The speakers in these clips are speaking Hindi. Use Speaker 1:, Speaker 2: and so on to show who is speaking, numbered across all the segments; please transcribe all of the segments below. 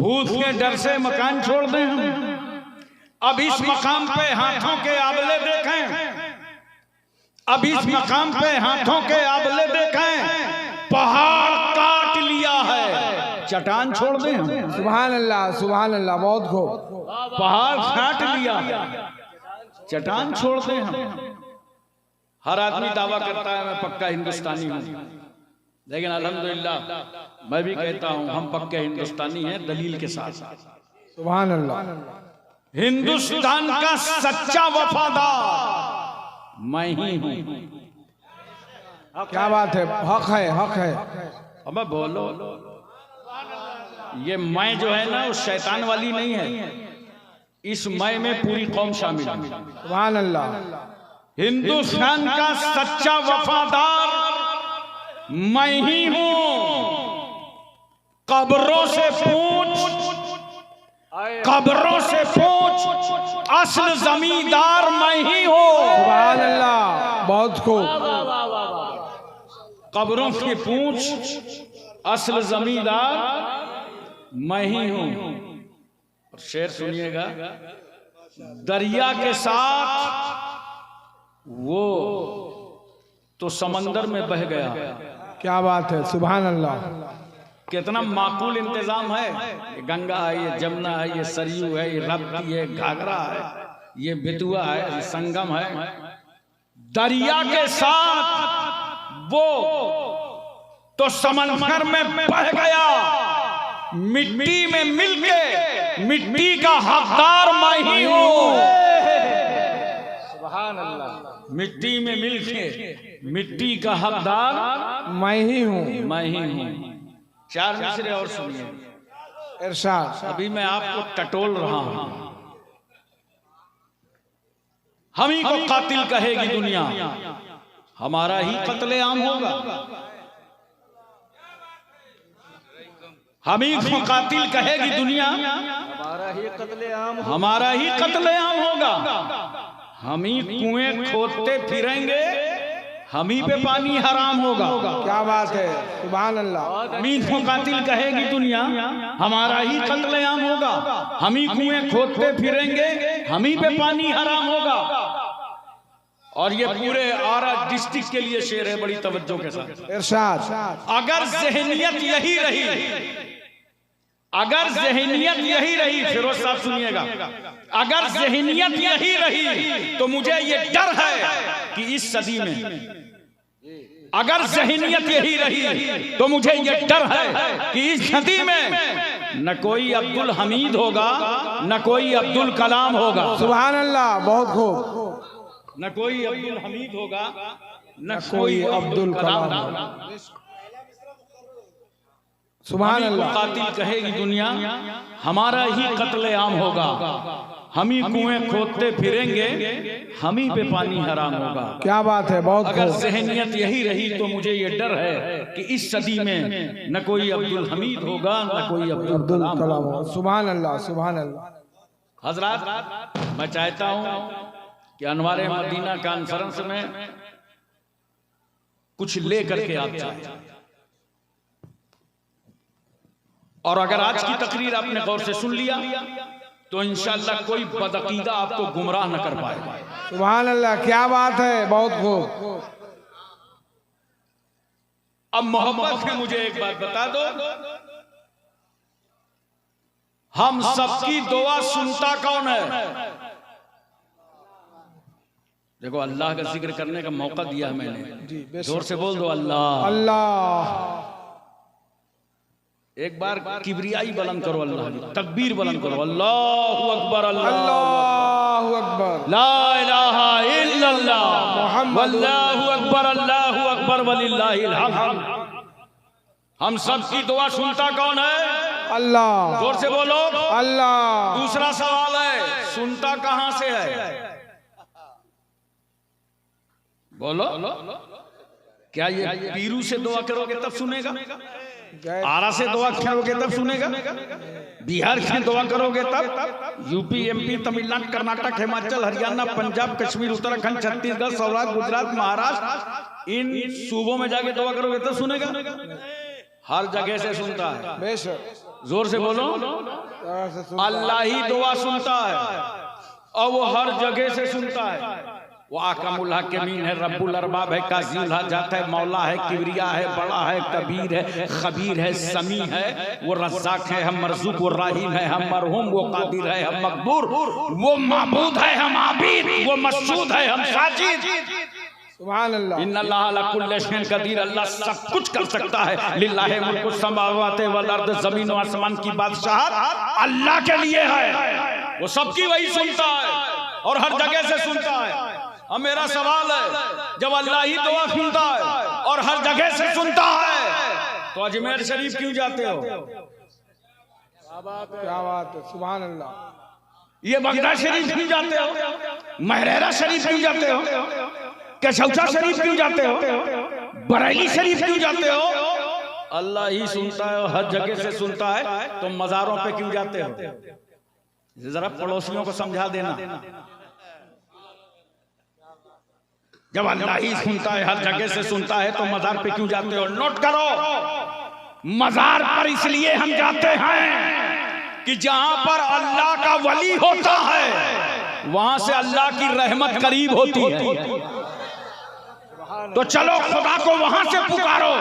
Speaker 1: भूत के डर से मकान छोड़ दें हम। अब इस मकाम पे हाथों के आबले देखें, अब इस मकाम पे हाथों के आबले देखें, पहाड़ काट लिया है, चट्टान छोड़ दें हम।
Speaker 2: सुभान अल्लाह, बहुत खूब।
Speaker 1: पहाड़ काट लिया, चट्टान छोड़ दें हम। हर आदमी दावा करता है मैं पक्का हिंदुस्तानी हूं, लेकिन अल्हम्दुलिल्लाह मैं भी कहता हूं हम पक्के हिंदुस्तानी हैं दलील के साथ।
Speaker 2: सुभान अल्लाह।
Speaker 1: हिंदुस्तान का सच्चा वफादार मैं ही हूं।
Speaker 2: क्या बात है, हक है, हक है।
Speaker 1: अब बोलो, ये मैं जो है ना वो शैतान वाली नहीं है, इस मैं में पूरी कौम शामिल है।
Speaker 2: सुभान अल्लाह।
Speaker 1: हिंदुस्तान का सच्चा वफादार मैं ही हूं। कब्रों से पूछ, कब्रों से पूछ, असल जमींदार मैं ही हूं।
Speaker 2: सुभान अल्लाह, बहुत खूब।
Speaker 1: कब्रों की पूछ, असल जमींदार मैं ही हूं। और शेर सुनिएगा, दरिया के साथ वो तो समंदर में बह गया।
Speaker 2: क्या बात है, सुभान अल्लाह।
Speaker 1: कितना माकूल इंतजाम है। ये गंगा है, ये जमुना है, ये सरयू है, ये राप्ती है, घाघरा है, ये बेतुआ है, ये संगम है। दरिया के साथ वो तो समंदर में बह गया, मिट्टी में मिलके मिट्टी का हकदार मैं ही हूं।
Speaker 2: सुभान अल्लाह।
Speaker 1: मिट्टी में मिलके मिट्टी का हकदार
Speaker 2: मैं ही हूँ,
Speaker 1: मैं ही हूँ। चार मिसरे और सुनिए।
Speaker 2: इरशाद।
Speaker 1: अभी मैं आपको टटोल रहा हूं। हम ही को कातिल कहेगी दुनिया, हमारा ही कत्लेआम होगा। हम ही को कातिल कहेगी दुनिया, हमारा ही कत्लेआम होगा। हम ही कुएं खोदते फिरेंगे, हम ही पे पानी हराम होगा।
Speaker 2: क्या बात है, सुभान अल्लाह।
Speaker 1: हम ही को कातिल कहेगी दुनिया, हमारा ही कत्लेआम होगा। हम ही कुएं खोदते फिरेंगे, हम ही पे पानी हराम होगा। और ये पूरे आरा डिस्ट्रिक्ट के लिए शेर है, बड़ी तवज्जो के साथ।
Speaker 2: इरशाद।
Speaker 1: अगर ज़हनियत यही रही, अगर ज़हनियत यही रही, फिरोज साहब सुनिएगा, अगर ज़हनियत यही रही तो मुझे ये डर है कि इस सदी में, अगर ज़हनियत यही रही तो मुझे ये डर है कि इस सदी में न कोई अब्दुल हमीद होगा, न कोई अब्दुल कलाम होगा।
Speaker 2: सुभान अल्लाह, बहुत खूब।
Speaker 1: न कोई अब्दुल हमीद होगा, न
Speaker 2: कोई अब्दुल कलाम होगा। सुभान अल्लाह।
Speaker 1: कातिल कहेगी दुनिया, हमारा ही कत्लेआम होगा। हम ही कुएं खोदते फिरेंगे, हम ही पे पानी हराम होगा।
Speaker 2: क्या बात है, बहुत।
Speaker 1: अगर ज़हनियत यही रही तो मुझे ये डर है कि इस सदी में न कोई अब्दुल हमीद होगा, न कोई अब्दुल कलाम होगा।
Speaker 2: सुभान अल्लाह, सुभान अल्लाह।
Speaker 1: हजरात, मैं चाहता हूं कि अनवारे मदीना कॉन्फ्रेंस में कुछ ले करके आप जाए। और अगर आज की तकरीर आपने गौर से सुन लिया तो इंशाअल्लाह कोई बदअकीदा आपको गुमराह न कर पाएगा।
Speaker 2: सुभान अल्लाह, क्या बात है, बहुत खूब।
Speaker 1: अब मोहब्बत में मुझे एक बात बता दो, हम सबकी दुआ सुनता कौन है? देखो, अल्लाह का जिक्र करने का मौका दिया मैंने, जोर से बोल दो अल्लाह अल्लाह। एक बार किबरियाई बुलंद करो, अल्लाह की तकबीर बुलंद करो, अल्लाहु अकबर,
Speaker 2: अल्लाहु अकबर,
Speaker 1: ला इलाहा इल्लल्लाह, वल्लाहु अकबर वलिल्लाहिल हम्द। हम सब की दुआ सुनता कौन है?
Speaker 2: अल्लाह।
Speaker 1: जोर से बोलो
Speaker 2: अल्लाह।
Speaker 1: दूसरा सवाल है, सुनता कहां से है? बोलो, क्या ये पीरू से दुआ करोगे तब सुनेगा? आरा से दुआ करोगे तब सुनेगा? बिहार से दुआ करोगे तब? यूपी, एमपी, तमिलनाडु, कर्नाटक, हिमाचल, हरियाणा, पंजाब, कश्मीर, उत्तराखंड, छत्तीसगढ़, सौराष्ट्र, गुजरात, महाराष्ट्र, इन सूबों में जाके दुआ करोगे तब सुनेगा? हर जगह से सुनता है।
Speaker 2: बेशक।
Speaker 1: जोर से बोलो। अल्लाह ही दुआ सुनता है और वो हर जगह से सुनता है। वो आकमुल हकीमीन है, रब्बुल अरबाब है, काज़ीउल हाजात है, मौला है, किबरिया है, बड़ा है, कबीर है, खबीर है, समी है, वो रज़्ज़ाक है, हम मरज़ूक, वो राहीम है, हम मरहूम, वो कादिर है, हम मकबूर, वो माबूद है, हम आबिद, वो मसऊद है, हम साजिद।
Speaker 2: सुभान अल्लाह।
Speaker 1: इन्नल्लाह अला कुल्लि शैइन कदीर, अल्लाह सब कुछ कर सकता है। लिल्लाहि मुल्कु समावाति वल अर्द, जमीन और आसमान की बादशाहत अल्लाह के लिए है। वो सबकी वही सुनता है और हर जगह से सुनता है। अब मेरा सवाल है, जब अल्लाह ही दुआ सुनता है और हर जगह से सुनता है तो अजमेर शरीफ क्यों जाते हो?
Speaker 2: क्या बात है, सुभान अल्लाह।
Speaker 1: ये बगदाद शरीफ क्यों जाते हो? महरेरा शरीफ क्यों जाते हो? केशौचा शरीफ क्यों जाते हो? बरेली शरीफ क्यों जाते हो? अल्लाह ही सुनता है और हर जगह से सुनता है, तो मजारों पे क्यों जाते हो? जरा पड़ोसियों को समझा देना। जब अल्लाह ही सुनता है, हर जगह से सुनता है, तो मजार पे क्यों जाते हो? नोट करो, मजार पर इसलिए हम जाते हैं कि जहां पर अल्लाह का वली होता है वहां से अल्लाह की रहमत करीब होती है। तो चलो खुदा को वहां से पुकारो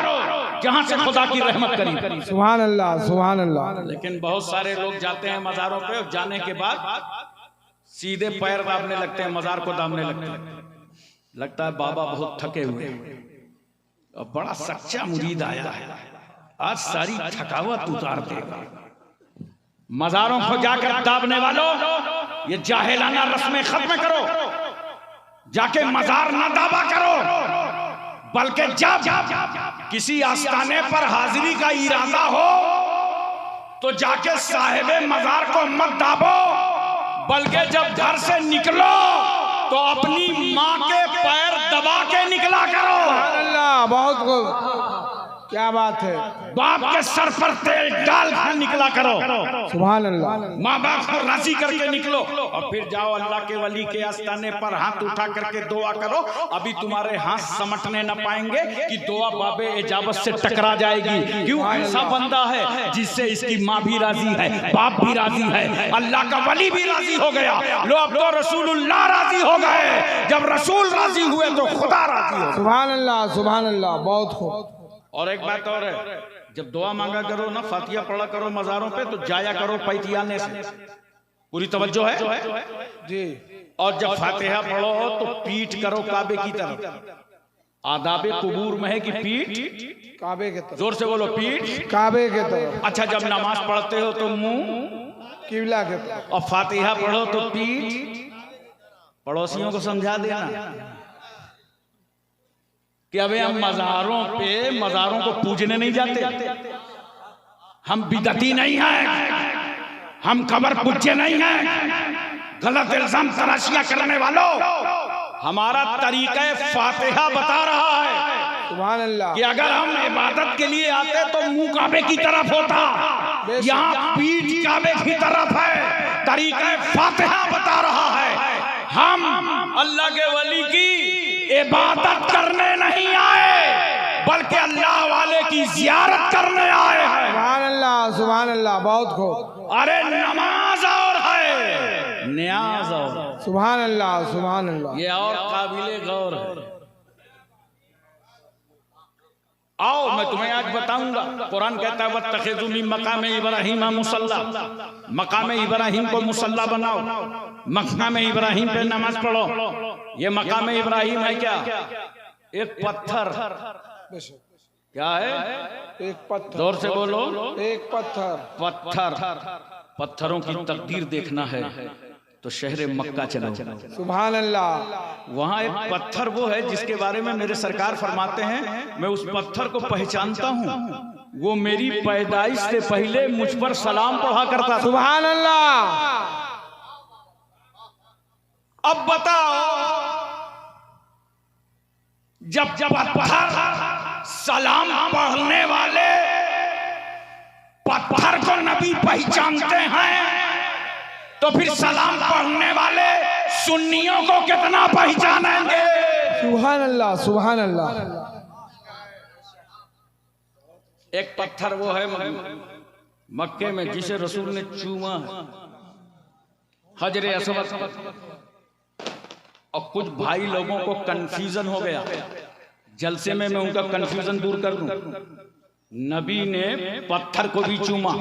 Speaker 1: जहां से खुदा की रहमत करीब।
Speaker 2: सुभान अल्लाह, सुभान अल्लाह।
Speaker 1: लेकिन बहुत सारे लोग जाते हैं मजारों पे, जाने के बाद सीधे पैर दाबने लगते हैं, मजार को दाबने लगते हैं। लगता है बाबा बहुत थके हुए और बड़ा सच्चा मुरीद आया है, आज सारी थकावट उतार देगा। मजारों को जाकर दाबने वालों, ये जाहिलाना रस्में खत्म करो, जाके मजार ना दाबा करो, बल्कि जब किसी आस्थाने पर हाजिरी का इरादा हो तो जाके साहिबे मजार को मत दाबो, बल्कि जब घर से निकलो तो अपनी माँ के पैर दबा के निकला करो।
Speaker 2: सुभान अल्लाह, बहुत खूब, क्या बात है।
Speaker 1: बाप के सर पर तेल डाल कर निकला करो।
Speaker 2: सुभान अल्लाह।
Speaker 1: माँ बाप को राजी करके निकलो और फिर जाओ अल्लाह के वली के आस्थाने पर हाथ उठा करके दुआ करो। अभी तुम्हारे हाथ समटने न पाएंगे कि दुआ बाबे इजाबत से टकरा जाएगी। क्यों? ऐसा बंदा है जिससे इसकी माँ भी राजी है, बाप भी राजी है, अल्लाह का वली भी राजी हो गया। लो अब तो रसूलुल्लाह राजी हो गए। जब रसूल राजी हुए तो खुदा राजी हो।
Speaker 2: सुभान अल्लाह, सुभान अल्लाह, बहुत खूब।
Speaker 1: और एक बात और है, जब दुआ मांगा करो ना, फातिहा पढ़ा करो मजारों पे, तो जाया करो पैतियाने से। पूरी तवज्जो है
Speaker 2: जी।
Speaker 1: और जब फातिहा पढ़ो तो पीठ करो काबे की तरफ। आदाबे कुबूर में है कि पीठ
Speaker 2: काबे के तरफ।
Speaker 1: जोर से बोलो, पीठ
Speaker 2: काबे के तरफ।
Speaker 1: अच्छा, जब नमाज पढ़ते हो तो मुंह
Speaker 2: किबला के तरफ।
Speaker 1: और फातिहा पढ़ो तो पीठ। पड़ोसियों को समझा देना कि अबे हम मजारों को पूजने नहीं जाते, हम बिदती नहीं हैं, हम कब्र पूज्य नहीं हैं। गलत इल्जाम तराशियां करने वालों, हमारा तरीका फातिहा बता रहा है
Speaker 2: सुभान अल्लाह
Speaker 1: कि अगर हम इबादत के लिए आते तो मुंह काबे की तरफ होता, यहाँ पीठ काबे की तरफ है। तरीका फातिहा बता रहा है। हम अल्लाह के वली की इबादत करने नहीं आए, बल्कि अल्लाह वाले की जियारत करने आए हैं।
Speaker 2: सुभान अल्लाह, सुभान अल्लाह, बहुत खूब।
Speaker 1: अरे नमाज और है, न्याज और।
Speaker 2: सुभान अल्लाह, सुभान अल्लाह।
Speaker 1: ये और काबिले गौर है। आओ मैं तुम्हें आज बताऊंगा। कुरान कहता है वत्तखिज़ू मिन मकाम इब्राहीम मुसल्ला, मकाम इब्राहीम को मुसल्ला बनाओ, मकाम इब्राहीम पे नमाज पढ़ो। ये मकाम इब्राहीम है क्या? एक पत्थर। क्या है?
Speaker 2: एक पत्थर।
Speaker 1: जोर से बोलो,
Speaker 2: एक पत्थर।
Speaker 1: पत्थरों की तकदीर देखना है तो शहर मक्का चलो।
Speaker 2: सुभान अल्लाह।
Speaker 1: वहाँ एक पत्थर वो है जिसके बारे में मेरे सरकार फरमाते हैं, मैं उस पत्थर को पहचानता हूँ, वो मेरी पैदाइश से पहले मुझ पर सलाम पढ़ा करता था।
Speaker 2: सुभान अल्लाह।
Speaker 1: अब बताओ, जब पत्थर सलाम पढ़ने वाले पत्थर को नबी पहचानते हैं, तो फिर सलाम पढ़ने वाले सुन्नियों को कितना पहचानेंगे?
Speaker 2: सुभान अल्लाह, सुभान अल्लाह।
Speaker 1: एक पत्थर वो है मक्के में जिसे रसूल ने चूमा है हजरे अस्वद, और कुछ भाई लोगों को कंफ्यूजन हो गया, जलसे में मैं उनका कंफ्यूजन दूर कर दूं। नबी ने पत्थर को भी चूमा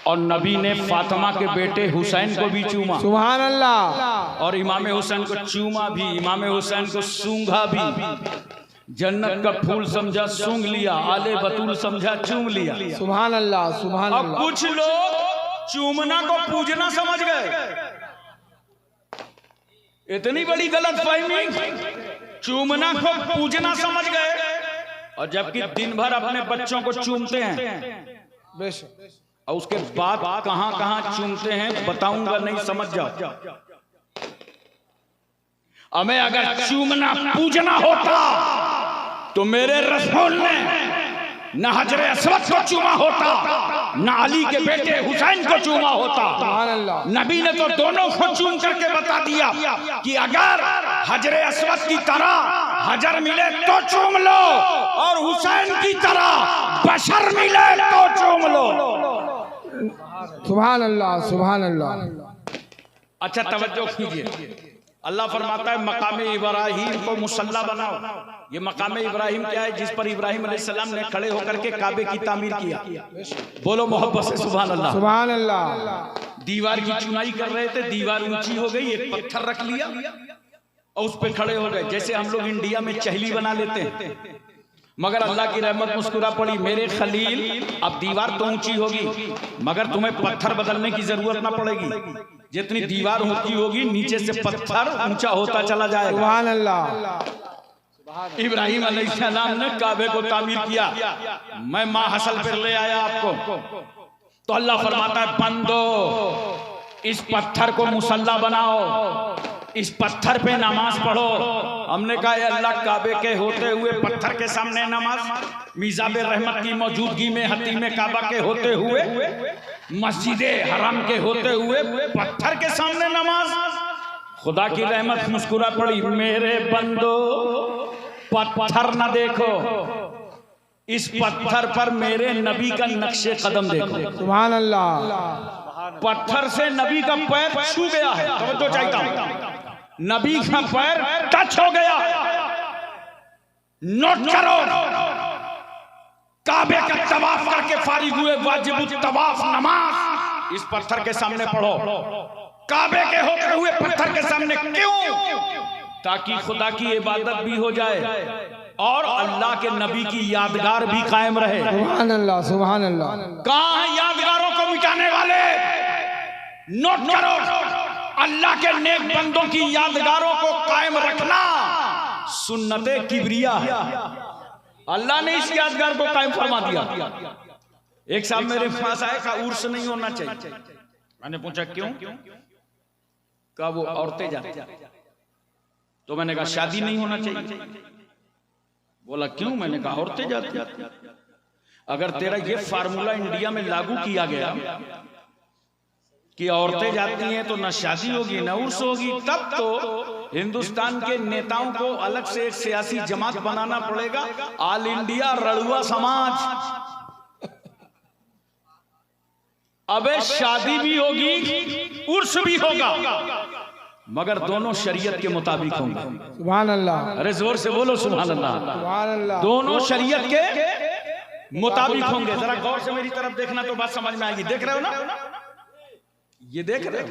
Speaker 1: और नबी ने फातिमा के बेटे हुसैन को भी चूमा,
Speaker 2: सुभान अल्लाह,
Speaker 1: और इमाम हुसैन को चूमा भी, इमाम हुसैन को सूंघा भी। जन्नत का फूल समझा सूंघ लिया, आले बतूल समझा चूम लिया,
Speaker 2: सुभान अल्लाह, सुभान
Speaker 1: अब
Speaker 2: अल्लाह।
Speaker 1: कुछ लोग चूमना को पूजना समझ गए। इतनी बड़ी गलत फहमी, चूमना को पूजना समझ गए, और जबकि दिन भर अपने बच्चों को चूमते हैं,
Speaker 2: बेशक,
Speaker 1: और उसके बाद कहां कहां चूमते हैं बताऊंगा, नहीं समझ जाओ। हमें अगर चूमना पूजना होता तो मेरे रसूल ने न हजरे अस्वद को चूमा होता, न अली के बेटे हुसैन को चूमा होता।
Speaker 2: सुभान अल्लाह।
Speaker 1: नबी ने तो दोनों को चूम करके बता दिया कि अगर हजरे अस्वद की तरह हजर मिले तो चूम लो, और हुसैन की तरह बशर मिले तो चूम लो।
Speaker 2: सुभान अल्लाह, सुभान अल्लाह।
Speaker 1: अच्छा तवज्जो कीजिए, अल्लाह फरमाता है मकाम इब्राहिम को मुसल्ला बनाओ। ये मकाम इब्राहिम क्या है? जिस पर इब्राहिम अलैहिस्सलाम ने खड़े होकर के काबे की तामीर किया। बोलो मोहब्बत से सुभान अल्लाह,
Speaker 2: सुभान अल्लाह।
Speaker 1: दीवार की चुनाई कर रहे थे, दीवार ऊंची हो गई, एक पत्थर रख लिया और उस पे खड़े हो गए, जैसे हम लोग इंडिया में चहली बना लेते हैं। मगर अल्लाह की रहमत मुस्कुरा पड़ी, मेरे खलील अब दीवार तो ऊंची होगी मगर तुम्हें पत्थर बदलने की जरूरत ना पड़ेगी। जितनी दीवार ऊंची होगी नीचे से पत्थर ऊंचा होता चला जाएगा।
Speaker 2: सुभान अल्लाह।
Speaker 1: इब्राहिम अलैहिस्सलाम ने काबे को तामीर किया, मैं माँ हसल पर ले आया आपको। तो अल्लाह फरमाता है बंदो इस पत्थर को मुसल्ला बनाओ, इस पत्थर पे नमाज पढ़ो। हमने कहा अल्लाह काबे के होते हुए पत्थर के सामने नमाज, मिजाबे रहमत की मौजूदगी में हतीम काबा के होते हुए, मस्जिदे हराम के होते हुए पत्थर के सामने नमाज। खुदा की रहमत मुस्कुरा पड़ी, मेरे बंदो पत्थर न देखो, इस पत्थर पर मेरे नबी का नक्शे कदम देखो।
Speaker 2: सुभान अल्लाह।
Speaker 1: पत्थर से नबी का पैर छू गया है, तो चाहता हूं नबी का पैर टच हो गया। नोट करो, काबे का तवाफ करके फारिग हुए, वाजिब तवाफ नमाज इस पत्थर के सामने पढ़ो। काबे के होते हुए पत्थर के सामने क्यों? ताकि खुदा की इबादत भी हो जाए और अल्लाह के नबी की यादगार भी कायम रहे।
Speaker 2: सुभान अल्लाह, सुभान अल्लाह।
Speaker 1: कहां है यादगारों को मिटाने वाले? नोट करो, अल्लाह के नेक बंदों की यादगारों को कायम रखना सुन्नते किबरिया है। अल्लाह ने इस यादगार को कायम फरमा दिया। एक साहब मेरे पास आए, कहा उर्स नहीं होना चाहिए। मैंने पूछा क्यों? कहा वो औरतें जाती। तो मैंने कहा शादी नहीं होना चाहिए। बोला क्यों? मैंने कहा औरतें जाती। अगर तेरा ये फार्मूला इंडिया में लागू किया गया कि औरतें जाती हैं तो न शादी होगी न उर्स होगी, तब तो हिंदुस्तान के नेताओं को अलग से एक सियासी जमात बनाना पड़ेगा, ऑल इंडिया रड़ुआ समाज। अबे शादी भी होगी उर्स भी होगा, मगर दोनों शरीयत के मुताबिक होंगे।
Speaker 2: सुभान अल्लाह।
Speaker 1: अरे जोर से बोलो सुभान अल्लाह।
Speaker 2: सुभान अल्लाह।
Speaker 1: दोनों शरीयत के मुताबिक होंगे। जरा गौर से मेरी तरफ देखना तो बात समझ में आएगी। देख रहे हो ना? ये देख रहे हो?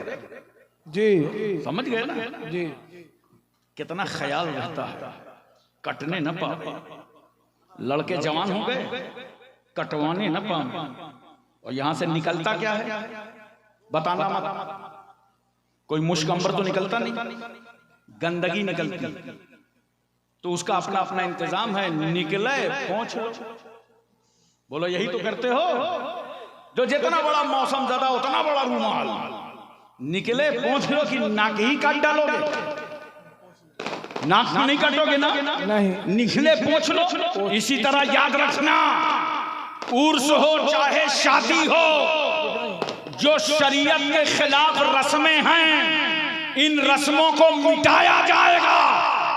Speaker 2: जी,
Speaker 1: समझ गए ना?
Speaker 2: जी।
Speaker 1: कितना ख्याल रहता है, कटने न पाए। लड़के जवान हो गए, कटवाने न पाए। और यहां से निकलता क्या है बताना मत। कोई मुश्क अंबर तो निकलता नहीं, गंदगी निकलती। तो उसका अपना अपना इंतजाम है, निकले पहुंच। बोलो यही तो करते हो? जो जितना बड़ा मौसम ज्यादा उतना बड़ा रूमाल, निकले पहुंच लो कि नाक ही काट डालोगे? नाक नहीं काटोगे ना?
Speaker 2: नहीं।
Speaker 1: निकले पहुंच लो। इसी तरह याद रखना, उर्स हो चाहे शादी हो, जो शरीयत के खिलाफ रस्में हैं, इन रस्मों को मिटाया जाएगा।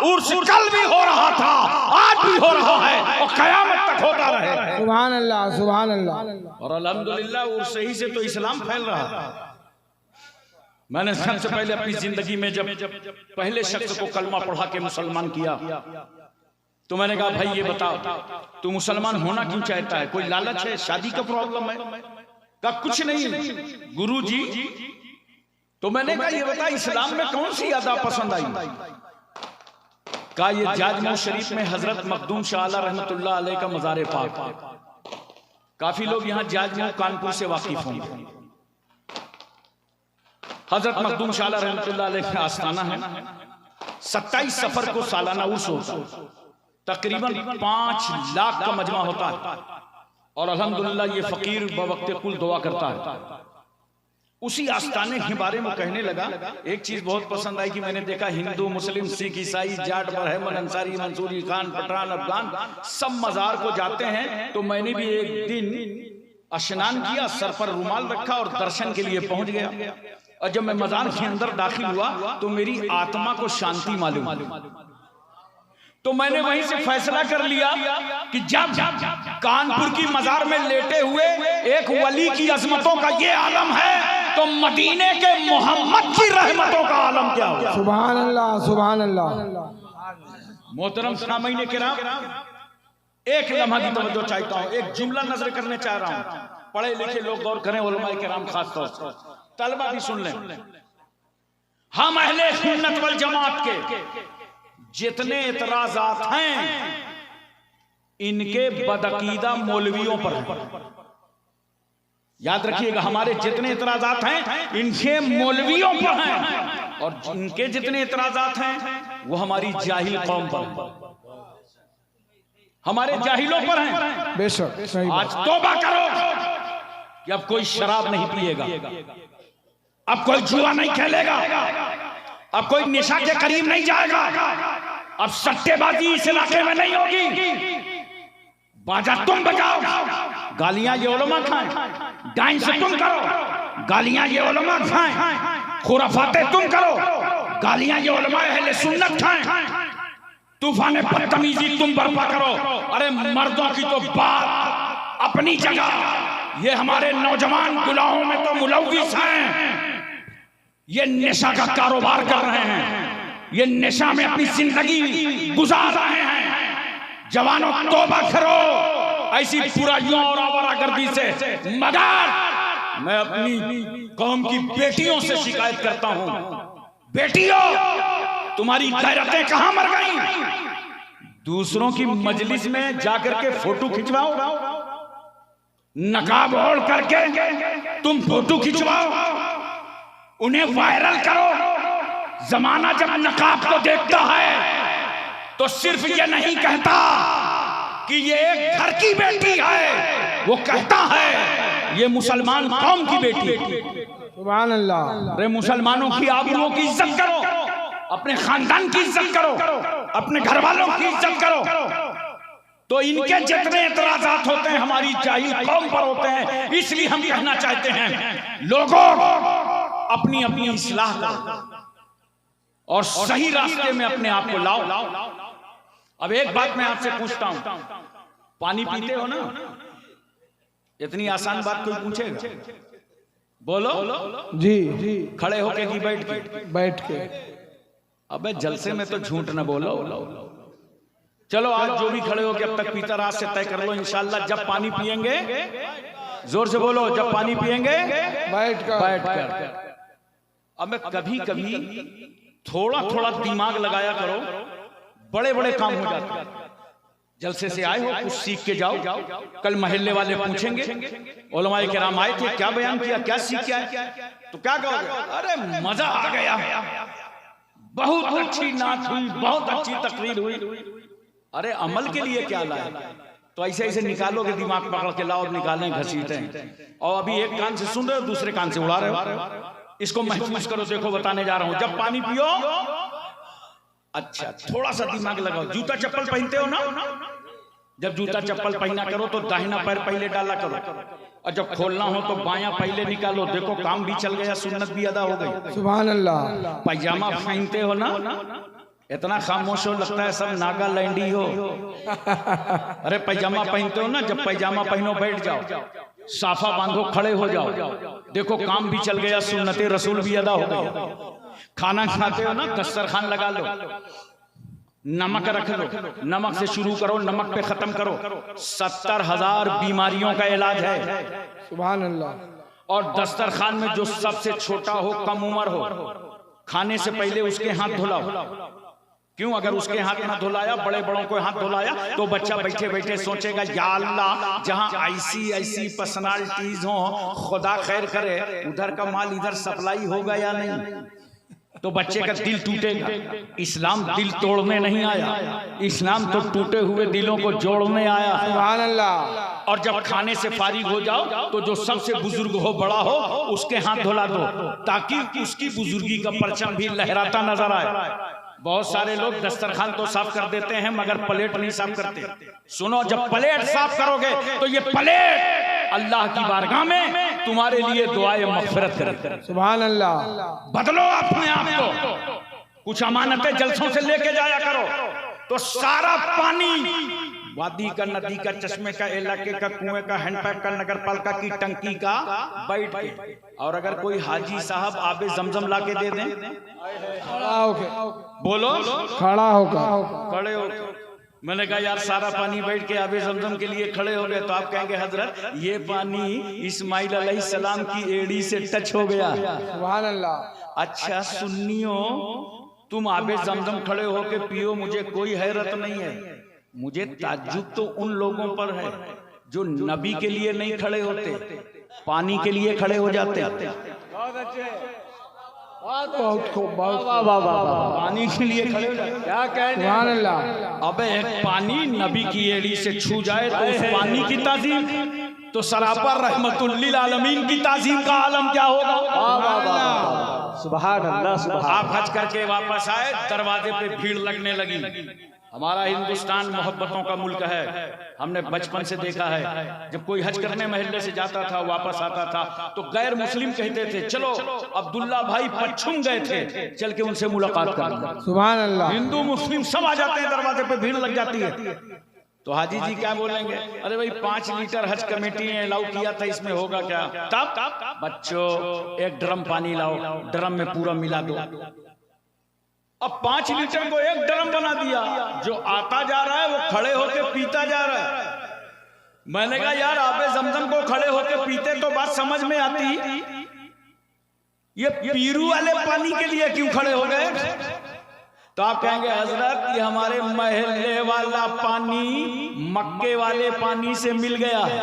Speaker 1: उर्स कल भी हो रहा था, आज भी हो रहा है और कयामत तक होता रहे।
Speaker 2: सुभान अल्लाह, सुभान अल्लाह।
Speaker 1: और अल्हम्दुलिल्लाह उर्स ही से तो इस्लाम फैल रहा है। मैंने सबसे पहले अपनी जिंदगी में जब पहले शख्स को कलमा पढ़ा के मुसलमान किया तो मैंने कहा भाई ये बता तू मुसलमान होना क्यों चाहता है, कोई लालच है, शादी का प्रॉब्लम है? कहा कुछ नहीं गुरुजी। तो मैंने कहा ये बता इस्लाम में कौन सी अदा पसंद आई? कहा ये जाजमऊ शरीफ में हजरत मखदूम शाह आला रहमतुल्लाह अलैह का मज़ार पाक। काफी लोग यहाँ जाजमऊ कानपुर से वाकिफ होंगे। हजरत मखदूम शाह आला रहमतुल्लाह अलैह का आस्थाना है। 27 सफर को सालाना उर्स होता है, तकरीबन 5 लाख का मजमा होता है और अल्हम्दुलिल्लाह ये फकीर बवक्ते कुल दुआ करता है। उसी आस्थाने के बारे में कहने लगा, एक चीज बहुत पसंद आई कि मैंने देखा हिंदू मुस्लिम सिख ईसाई जाट ब्राह्मण अंसारी मंसूरी खान पठान अफगान सब मजार को जाते हैं। तो मैंने भी एक दिन स्नान किया, सर पर रुमाल रखा और दर्शन के लिए पहुंच गया। और जब मैं मजार के अंदर दाखिल हुआ तो मेरी आत्मा को शांति मालूम। तो मैंने वहीं से फैसला कर लिया कि जब कानपुर की मजार में लेटे हुए एक वली की अजमतों का ये आलम है तो मदीने के मोहम्मद की रहमतों का आलम क्या होगा?
Speaker 2: सुभान अल्लाह, सुभान अल्लाह।
Speaker 1: मोहतरम सामईन किराम, एक लम्हा की तवज्जो चाहता हूँ, एक जुमला नजर करने चाह रहा हूँ। पढ़े लिखे लोग गौर करें, उलमाए किराम खास तौर से, तलबा भी सुन लें। हम अहले सुन्नत वल जमात के जितने इतराजात हैं इनके बदअकीदा मौलवियों पर हैं। याद रखिएगा, हमारे जितने इतराजात हैं इनके मौलवियों पर हैं और इनके जितने इतराजात हैं वो हमारी जाहिल कौम पर हैं, हमारे जाहिलों पर हैं।
Speaker 2: बेशक सही
Speaker 1: आज तौबा करो कि अब कोई शराब नहीं पिएगा, अब कोई जुआ नहीं खेलेगा, अब कोई निशा के करीब नहीं जाएगा, अब सट्टेबाजी इस इलाके में नहीं होगी। बाजा तुम बजाओ, गालियां ये उलमा खाएं, डांस तुम करो, गालियां ये उलमा खाएं, खुराफाते तुम करो, गालियां ये उलमा अहले सुन्नत खाएं, तूफान बदतमीजी तुम बर्पा करो। अरे मर्दों की तो बात अपनी जगह, ये हमारे नौजवान गुलाहों में तो मुलव्विस हैं, ये नशा का कारोबार कर रहे हैं, ये नशा में अपनी जिंदगी गुजार रहे हैं। जवानों तौबा करो ऐसी बुराइयों और आवारागर्दी से। मगर मैं अपनी कौम की बेटियों से शिकायत करता हूं, बेटियों तुम्हारी गैरतें कहां मर गई? दूसरों की मजलिस में जाकर के फोटो खिंचवाओ, नकाब ओढ़ करके तुम फोटो खिंचवाओ, उन्हें वायरल करो। जमाना जब नकाब को देखता है तो सिर्फ ये नहीं कहता कि ये एक घर की बेटी है, वो कहता है ये मुसलमान कौम की बेटी है।
Speaker 2: सुभान अल्लाह।
Speaker 1: अरे मुसलमानों की आबरूओं की इज्जत करो, अपने खानदान की इज्जत करो, अपने घर वालों की इज्जत करो। तो इनके जितने एतराजात होते हैं हमारी जाहिल कौम पर होते हैं। इसलिए हम कहना चाहते हैं लोगों अपनी अपनी इस्लाह करो और सही रास्ते में अपने आप को लाओ। अब एक बात मैं आपसे पूछता हूं, पानी पीते हो ना? इतनी आसान बात कोई पूछेगा? बोलो
Speaker 2: जी जी।
Speaker 1: खड़े होके कि बैठ के?
Speaker 2: बैठ के।
Speaker 1: अबे जलसे में तो झूठ न बोलो। चलो आज जो भी खड़े होके अब तक पीता रात से तय कर लो, इंशाल्लाह जब पानी पिएंगे, जोर से बोलो, जब पानी पिएंगे
Speaker 2: बैठ
Speaker 1: कर। अब मैं कभी कभी थोड़ा थोड़ा दिमाग लगाया करो, बड़े बड़े काम हो जाते हैं। जलसे से आए हो कुछ सीख के जाओ, कल मोहल्ले वाले पूछेंगे उलमाए किराम आए थे, क्या बयान किया, क्या सीख के आए, तो क्या कहोगे? अरे मजा आ गया, बहुत अच्छी नात हुई, बहुत अच्छी तकरीर हुई। अरे अमल के लिए क्या लाए? तो ऐसे ऐसे निकालोगे, दिमाग पकड़ के लाओ, निकालें घसीटें, और अभी एक कान से सुन रहे हो दूसरे कान से उड़ा रहे हो। इसको महसूस करो, देखो बताने जा रहा हूं। जब पानी पियो, अच्छा थोड़ा सा दिमाग लगाओ। जूता चप्पल पहनते हो ना, जब जूता चप्पल पहना करो तो दाहिना पैर पहले डाला करो, और जब खोलना हो तो बायां पहले निकालो। देखो काम भी चल गया, सुन्नत भी अदा हो गई।
Speaker 2: सुभान अल्लाह।
Speaker 1: पैजामा पहनते हो ना, इतना खामोश हो लगता है सब नागालैंडी हो। अरे पैजामा पहनते हो ना, जब पैजामा पहनो बैठ जाओ, साफा बांधो खड़े हो जाओ, देखो काम भी चल गया, सुन्नते रसूल भी अदा हो गई। खाना खाते हो ना, दस्तरखान लगा लो, नमक रख लो, नमक से शुरू करो, नमक पे खत्म करो। 70,000 बीमारियों का इलाज है।
Speaker 2: सुभान अल्लाह।
Speaker 1: और दस्तरखान में जो सबसे छोटा हो, कम उम्र हो, खाने से पहले उसके हाथ धुलाओ। क्यों? अगर उसके हाथ ना धुलाया, बड़े बड़ों को हाथ धुलाया, तो बच्चा बैठे बैठे सोचेगा या अल्लाह, जहां ऐसी पर्सनालिटीज हो, खुदा खैर करे, उधर का माल इधर सप्लाई होगा या नहीं, तो बच्चे का दिल टूटेगा। इस्लाम दिल तोड़ने नहीं आया, इस्लाम तो टूटे हुए दिलों को जोड़ने आया है।
Speaker 2: सुभान अल्लाह।
Speaker 1: और जब खाने से फारिग हो जाओ, तो जो सबसे बुजुर्ग हो, बड़ा हो, उसके हाथ धुला दो, ताकि उसकी बुजुर्गी का परचम भी लहराता नजर आए। बहुत सारे लोग दस्तरखान तो साफ कर देते हैं, मगर प्लेट नहीं साफ करते। सुनो, जब प्लेट साफ करोगे, तो ये प्लेट अल्लाह की बारगाह में तुम्हारे लिए दुआए मग़फ़िरत करे।
Speaker 2: सुभान अल्लाह।
Speaker 1: बदलो अपने आप को, कुछ अमानतें जलसों से लेके जाया करो, तो सारा पानी वादी का, नदी का, चश्मे का, इलाके का, कुएं का, हैंडपैप का, नगर पालिका की टंकी का बैठ के। और अगर कोई हाजी साहब आबे जमजम ला के दे दें,
Speaker 2: खड़ा होके
Speaker 1: बोलो,
Speaker 2: खड़ा होकर
Speaker 1: खड़े हो। मैंने कहा यार सारा पानी बैठ के आबे जमजम के लिए खड़े हो गए, तो आप कहेंगे हजरत ये पानी इस्माइल अलैहिस्सलाम की एड़ी से टच हो गया।
Speaker 2: सुभान अल्लाह।
Speaker 1: अच्छा सुन्नियों, तुम आबे जमजम खड़े होके पियो, मुझे कोई हैरत नहीं है। मुझे ताज्जुब तो उन लोगों पर है जो नबी के लिए नहीं खड़े होते, पानी के लिए खड़े हो जाते।
Speaker 2: बहुत अच्छे, बहुत खूब, बहुत
Speaker 1: पानी के लिए खड़े हो जाते।
Speaker 2: क्या कहने। सुभान अल्लाह।
Speaker 1: अबे एक पानी नबी की एड़ी से छू जाए तो उस पानी की ताजीम, तो सरापर रहमतुल लिल आलमीन की ताजीम का आलम क्या होगा।
Speaker 2: सुभान अल्लाह।
Speaker 1: आप हज करके वापस आए, दरवाजे पे भीड़ लगने लगी। हमारा हिंदुस्तान मोहब्बतों का मुल्क है, हमने बचपन से देखा है। जब कोई हज करने महल्ले से जाता था, वापस आता था, तो गैर मुस्लिम कहते थे चलो अब्दुल्ला भाई पच्छुम गए थे, चल के उनसे मुलाकात कर।
Speaker 2: सुभान अल्लाह।
Speaker 1: हिंदू मुस्लिम सब आ जाते हैं, दरवाजे पे भीड़ लग जाती है। तो हाजी जी क्या बोलेंगे, अरे भाई 5 लीटर हज कमेटी ने अलाउ किया था, इसमें होगा क्या। तब बच्चों एक ड्रम पानी लाओ, ड्रम में पूरा मिला दो। अब 5 लीटर को एक ड्रम बना दिया, जो आता जा रहा है वो खड़े होके पीता जा रहा है। मैंने कहा यार आबे जमजम को खड़े होके पीते तो बात समझ में आती, ये पीरू वाले पानी के लिए क्यों खड़े हो गए। तो आप कहेंगे हजरत ये हमारे महल्ले वाला पानी मक्के वाले पानी से मिल गया है,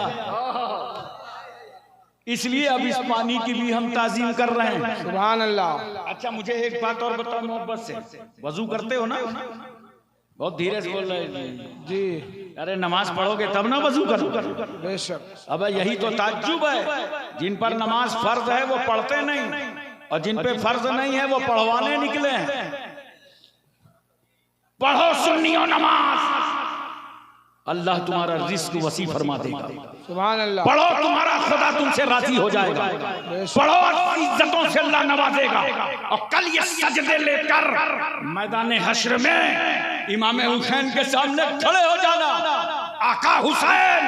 Speaker 1: इसलिए अब इस पानी की भी हम ताजीम कर रहे हैं।
Speaker 2: सुभान अल्लाह।
Speaker 1: अच्छा मुझे एक बात और बताओ मोहब्बत से, वजू करते हो ना, बहुत धीरे से बोल रहे
Speaker 2: जी।
Speaker 1: अरे नमाज पढ़ोगे तब ना वजू करो।
Speaker 2: बेशक।
Speaker 1: अब यही तो ताज्जुब है, जिन पर नमाज फर्ज है वो पढ़ते नहीं, और जिन पे फर्ज नहीं है वो पढ़वाने निकले हैं। पढ़ो सुन्नियों नमाज, अल्लाह तुम्हारा रिस्क वसी फरमा देगा।
Speaker 2: सुभान अल्लाह।
Speaker 1: पढ़ो तुम्हारा खुदा तुमसे राजी हो जाएगा। पढ़ो इज्जतों से अल्लाह नवाजेगा। और कल ये सजदे लेकर मैदान हश्र में इमाम हुसैन के सामने खड़े हो जाना। आका हुसैन,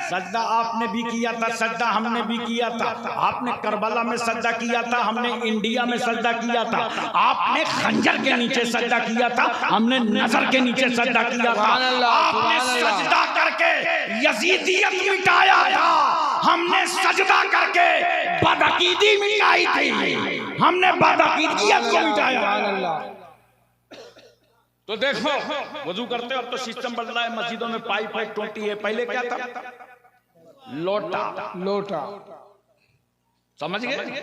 Speaker 1: सजदा आपने भी किया था, सजदा हमने भी किया था। आपने करबला में सजदा किया था, हमने इंडिया में सजदा किया था। आपने खंजर के नीचे सजदा किया था, हमने नजर के नीचे सजदा किया था। आपने सजदा करके यजीदियत मिटाया था, हमने सजदा करके बदअकीदी मिटाई थी, हमने बदअकीदियत को मिटाया। तो देखो वजू करते हो, अब तो सिस्टम बदला है, मस्जिदों में पाइप है, टोटी है। पहले क्या था, लोटा
Speaker 2: लोटा,
Speaker 1: समझ गए।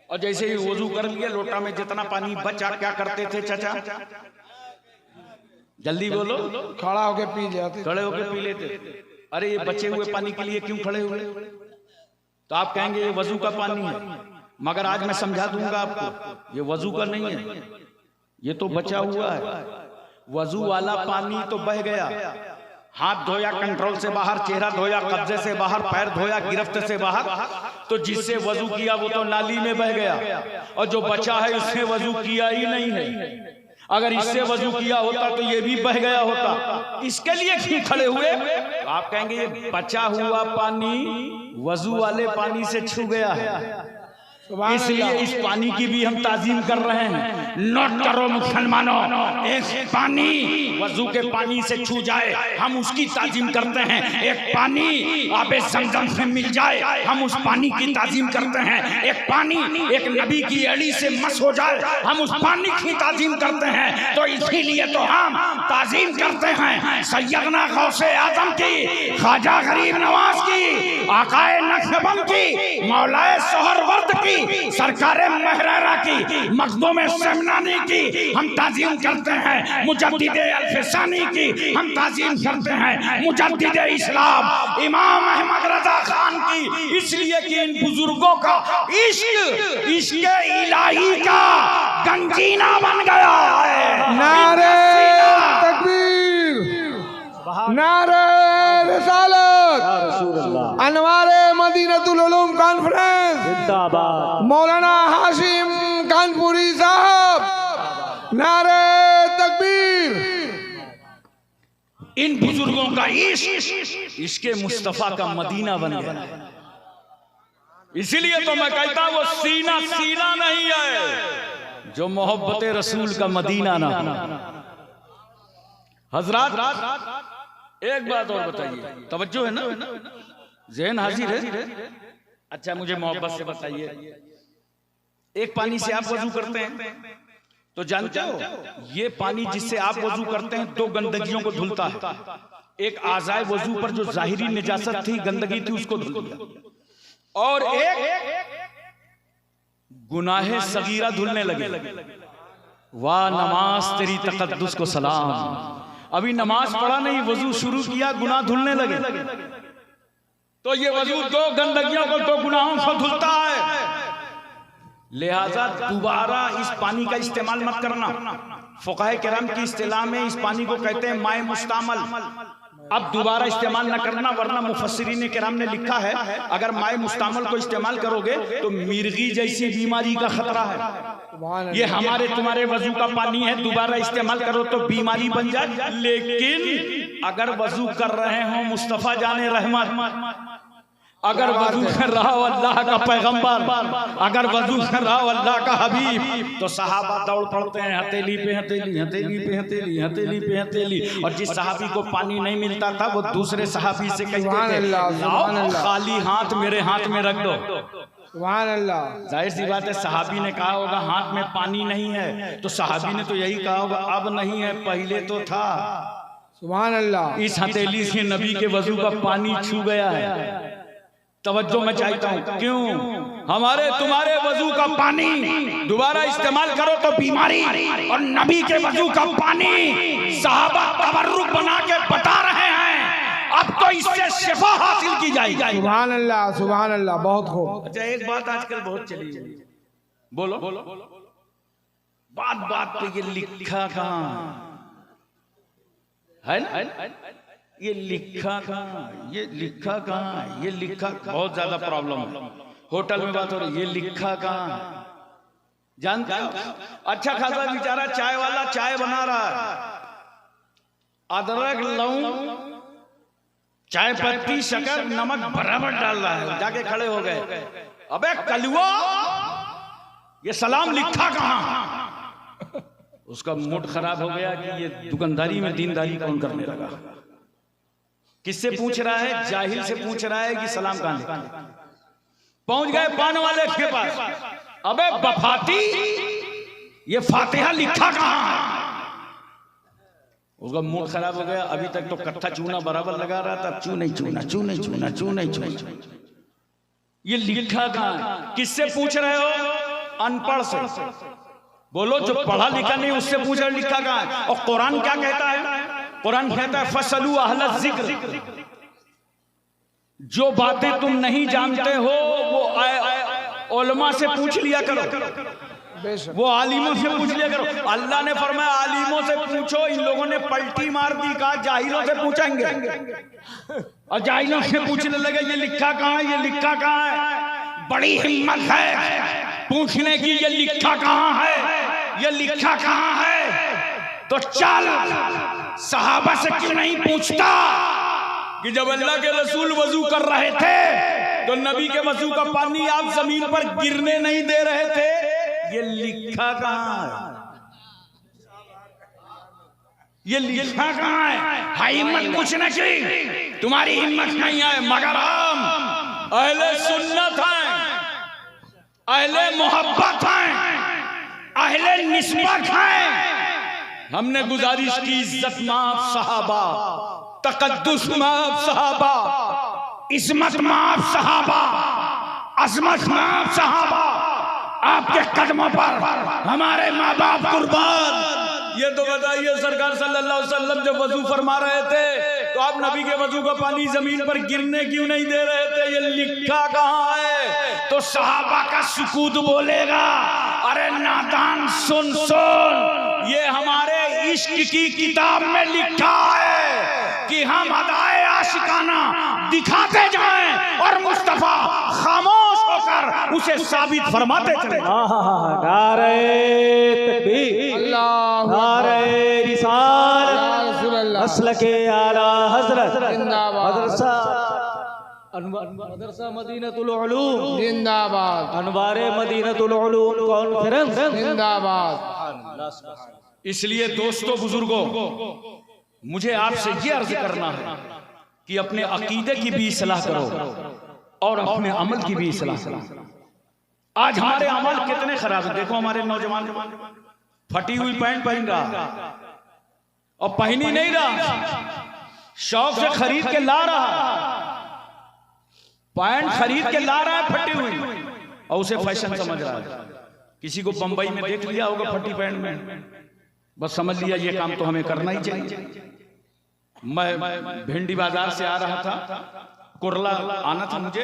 Speaker 1: और जैसे ही वजू कर लिया, लोटा में जितना पानी बचा क्या करते थे चाचा, जल्दी बोलो,
Speaker 2: खड़ा होके पी जाते,
Speaker 1: खड़े होके पी लेते। अरे ये बचे हुए पानी के लिए क्यों खड़े हुए। तो आप कहेंगे ये वजू का पानी है, मगर आज मैं समझा दूंगा आपको, ये वजू का नहीं है, ये तो बचा हुआ है। वजू वाला पानी तो बह गया, हाथ धोया कंट्रोल से बाहर, चेहरा धोया कब्जे से बाहर, पैर धोया गिरफ्त से बाहर, तो जिससे वजू किया वो तो नाली में बह गया। और जो बचा है उसने वजू किया ही नहीं है। अगर इससे वजू किया होता तो ये भी बह गया होता, इसके लिए क्यों खड़े हुए? तो आप कहेंगे ये बचा हुआ पानी वजू वाले पानी से छू गया है, इसलिए इस पानी की भी हम ताजीम कर रहे हैं। नोट करो मुसलमानों, एक पानी वजू के पानी से छू जाए हम उसकी ताजीम करते हैं, एक पानी आबे ज़मज़म से मिल जाए हम उस पानी की ताजीम करते हैं, एक पानी एक नबी की एड़ी से मस हो जाए हम उस पानी की ताजीम करते हैं। तो इसीलिए तो हम ताजीम करते हैं सैयदना गौसे आजम की, ख्वाजा गरीब नवाज की, आकाए नक्शबंद की, मौलाए सोहरवर्द की, सरकारे महरारा की, मखदूम समनानी की हम ताज़ीम करते हैं, मुजद्दिद अल्फसानी की हम ताज़ीम करते हैं, मुजद्दिद इस्लाम इमाम अहमद रजा खान की, इसलिए कि इन बुजुर्गों का इश्क इश्क़ इलाही का गंजीना बन गया है।
Speaker 2: नारे तकबीर, नारे रिसालत, अनवारे मदीनतुल उलूम कॉन्फ्रेंस जिंदाबाद, मौलाना हाशिम कानपुरी साहब, नारे तकबीर।
Speaker 1: इन बुजुर्गों का इश्क इसके मुस्तफा का मदीना बन गया, इसीलिए तो मैं कहता हूं वो सीना सीना नहीं है जो मोहब्बत रसूल का मदीना ना। हजरात एक बात और बताइए, तवज्जो है ना, ज़हन हाजिर है? अच्छा मुझे मोहब्बत से बताइए, एक पानी से आप वजू करते हैं तो जानते हो ये पानी जिससे आप वजू करते हैं दो गंदगियों को धुलता है, एक आज़ाए वजू पर जो जाहिरी निजासत थी गंदगी थी उसको धुल दिया, और एक गुनाहे सगीरा धुलने लगे। वाह नमाज तेरी तकद्दुस को सलाम, अभी नमाज पढ़ा नहीं वजू शुरू किया गुनाह धुलने लगे। तो ये वजू दो गंदगियों को दो गुनाहों को धुलता है, लिहाजा दोबारा इस पानी का इस्तेमाल मत करना। फुक़हा किराम की इस्तिलाह में इस पानी को कहते हैं माए मुस्तामल। अब दोबारा इस्तेमाल न करना, वरना मुफस्सिरीन किराम ने लिखा है अगर माए मुस्तामल को इस्तेमाल करोगे तो मिर्गी जैसी बीमारी का खतरा है। ये हमारे तुम्हारे वजू का पानी है, दोबारा इस्तेमाल करो तो बीमारी बन जाए। लेकिन अगर वजू कर रहे हो मुस्तफ़ा जाने रहमत, अगर वजू कर रहा हो अल्लाह का पैगंबर, अगर वजू कर रहा हो अल्लाह का हबीब, तो सहाबा दौड़ पड़ते हैं हथेली पे हथेली, हथेली पे हथेली, हथेली पे हथेली। और जिस सहाबी को पानी नहीं मिलता था वो दूसरे सहाबी से कहते थे लाओ खाली हाथ मेरे हाथ में रख दो।
Speaker 2: सुभान अल्लाह।
Speaker 1: जाहिर सी बात है सहाबी ने कहा होगा हाथ में पानी नहीं है, तो सहाबी ने तो यही कहा होगा अब नहीं है पहले तो था।
Speaker 2: सुभान अल्लाह।
Speaker 1: इस हथेली से नबी के वजू का पानी छू गया है। तवज्जो मैं चाहता हूँ, क्यों हमारे तुम्हारे वजू का पानी दोबारा इस्तेमाल करो तो बीमारी, और नबी के वजू का पानी सहाबा तबर्रुक बना के बता रहे हैं अब तो इससे शिफा हासिल की जाएगी।
Speaker 2: सुभान अल्लाह, सुभान अल्लाह, बहुत खूब।
Speaker 1: अच्छा एक बात आजकल बहुत चली है, बोलो बात बात पे ये लिखा कहाँ है ना? ये लिखा कहाँ, ये लिखा कहाँ, ये लिखा, बहुत ज्यादा प्रॉब्लम है। होटल में बात हो रही, ये लिखा कहाँ जानते हो? अच्छा खासा बेचारा चाय वाला चाय बना रहा है, अदरक लौंग चाय पत्ती शक्कर नमक बराबर डाल रहा है, जाके खड़े हो गए अबे कलुआ ये सलाम लिखा कहाँ? उसका मूड खराब हो गया कि ये दुकानदारी में दीनदारी कौन करने लगा। किससे पूछ रहा है? जाहिल से पूछ रहा है कि सलाम कहां लिखा। पहुंच गए पान वाले के पास, अबे बफाती ये फातिहा लिखा कहां? उसका मूड खराब हो गया। अभी तक तो कट्ठा चूना बराबर लगा रहा था, चू नहीं चूना, चू नहीं चूना, चू नहीं चूना, ये लिखा कहां? किससे पूछ रहे हो? अनपढ़ से। बोलो जो पढ़ा लिखा नहीं उससे पूछ रहे लिखा कहां? और कुरान क्या कहता है? कुरान कहता है फसलू अहल जिक्र, जो बातें तुम नहीं जानते हो वो उलमा से पूछ लिया करो, वो आलिमों से पूछ लिया करो। अल्लाह ने फरमाया आलिमों से पूछो, इन लोगों ने पलटी मार दी, कहा जाहिलों से पूछेंगे, और जाहिलों से पूछने लगे ये लिखा कहाँ है, ये लिखा कहाँ है। बड़ी हिम्मत है पूछने की, ये लिखा कहाँ है, ये लिखा कहाँ है। तो चल सहाबा से क्यों नहीं पूछता कि जब अल्लाह के रसूल वजू कर रहे थे तो नबी के वजू का पानी आप जमीन पर गिरने नहीं दे रहे थे? ये लिखा कहां है? ये लिखा कहां है? हिम्मत कुछ न की, तुम्हारी हिम्मत नहीं है, मगर हम अहले सुन्नत हैं, अहले मोहब्बत हैं, अहले निस्बत हैं। हमने गुजारिश की इज्जत माफ सहाबा, तकद्दुस माफ सहाबा, इस्मत माफ सहाबा, अजमत माफ सहाबा, आपके कदमों पर हमारे माँ बाप कुर्बान। ये तो बताइए सरकार सल्लल्लाहु अलैहि वसल्लम जब वजू फरमा रहे थे तो आप नबी के वजू का पानी जमीन पर गिरने क्यों नहीं दे रहे थे? ये लिखा कहां है? तो सहाबा का सुकूत बोलेगा, अरे नादान सुन सुन, ये हमारे इश्क की किताब में लिखा है कि हम अदाए आशिकाना दिखाते जाएं और मुस्तफा खामोश होकर उसे साबित फरमाते चले।
Speaker 3: नारे तकबीर, नारे रिसालत, मसलके आला हजरत, मदरसा मदीनतुल उलूम
Speaker 2: जिंदाबाद,
Speaker 3: अनवारे मदीनतुल उलूम कॉन्फ्रेंस
Speaker 2: जिंदाबाद।
Speaker 1: इसलिए दोस्तों बुजुर्गों, मुझे आपसे ये अर्ज करना है कि अपने अकीदे की भी इस्लाह करो और अपने अमल की भी इस्लाह करो। आज हमारे अमल कितने खराब है। देखो हमारे नौजवान फटी हुई पैंट पहन रहा और पहन ही नहीं रहा, शौक से खरीद के ला रहा, पैंट खरीद के ला रहा है फटी हुई और उसे फैशन समझ रहा है। किसी को बंबई में देख लिया होगा फटी पैंट में, बस समझ लिया ये काम तो हमें करना ही चाहिए। मैं भिंडी बाजार से आ रहा था, कुरला आना था मुझे,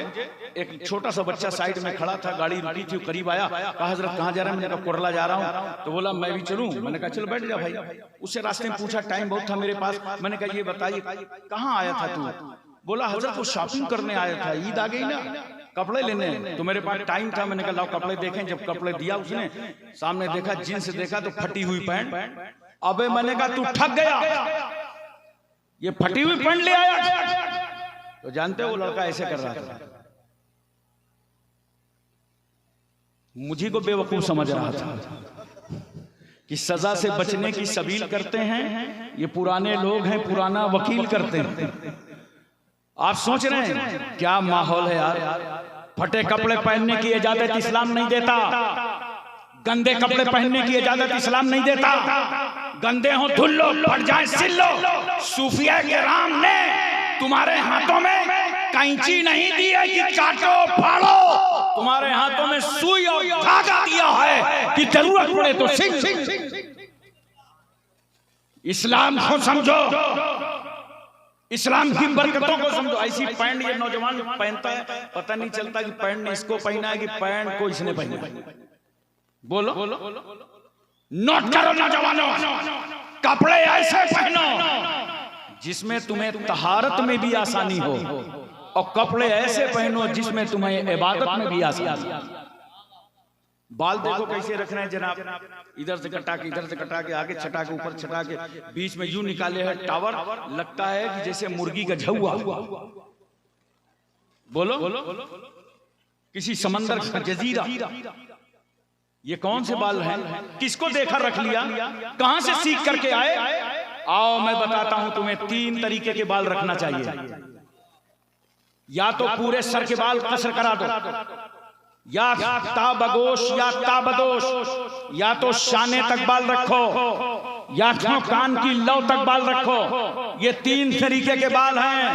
Speaker 1: एक छोटा सा बच्चा साइड में खड़ा था, गाड़ी रुकी थी, करीब आया, कहा हजरत कहाँ जा रहे हैं? मैंने कहा कुरला जा रहा हूँ। तो बोला मैं भी चलूं? मैंने कहा चलो बैठ जा भाई। उससे रास्ते में पूछा, टाइम बहुत था मेरे पास, मैंने कहा ये बताइए कहाँ आया था तू? बोला हजरत वो शॉपिंग करने आया था, ईद आ गई ना, कपड़े लेने, तो मेरे पास टाइम था। मैंने कहा लाओ कपड़े देखें। जब कपड़े दिया उसने, सामने देखा जींस देखा तो फटी हुई पैंट। अबे मैंने कहा तू ठग गया, ये फटी हुई पैंट ले आया। तो जानते हो वो लड़का ऐसे कर रहा था, मुझी को बेवकूफ समझ रहा था कि सजा से बचने की सबील करते हैं, ये पुराने लोग हैं, पुराना वकील करते हैं। आप सोच रहे हैं क्या माहौल है यार? फटे कपड़े पहनने की इजाजत इस्लाम नहीं देता, गंदे कपड़े पहनने की इजाजत इस्लाम नहीं देता। गंदे हो धुल लो, फट जाए सिल लो। सूफिया के राम ने तुम्हारे हाथों में कैंची नहीं दी है कि काटो फाड़ो, तुम्हारे हाथों में सुई और धागा दिया है कि जरूरत पड़े तो सिल। इस्लाम को समझो, इस्लाम की बरकतों को समझो। ऐसी पैंट ये नौजवान पहनता है, पता नहीं चलता कि पैंट ने इसको पहना है कि पैंट को इसने पहना है। बोलो नोट करो नौजवानों, कपड़े ऐसे पहनो जिसमें तुम्हें तहारत में भी आसानी हो, और कपड़े ऐसे पहनो जिसमें तुम्हें इबादत में भी आसानी हो। बाल देखो कैसे रख रहे हैं जनाब, इधर से कटा के इधर से कटा के, आगे छटा के ऊपर छटा के, बीच में यूं निकाले है टावर, लगता है कि जैसे मुर्गी का झुआ। बोलो किसी समंदर का जजीरा। ये कौन से बाल हैं? किसको देखा रख लिया? कहां से सीख करके आए? आओ मैं बताता हूं तुम्हें, 3 तरीके के बाल रखना चाहिए। या तो पूरे सर के बाल कसर करा दो, या ताबगोश या ताबदोश, या तो शाने तक बाल रखो, या तो कान की लौ तक बाल रखो। ये 3 तरीके के बाल हैं।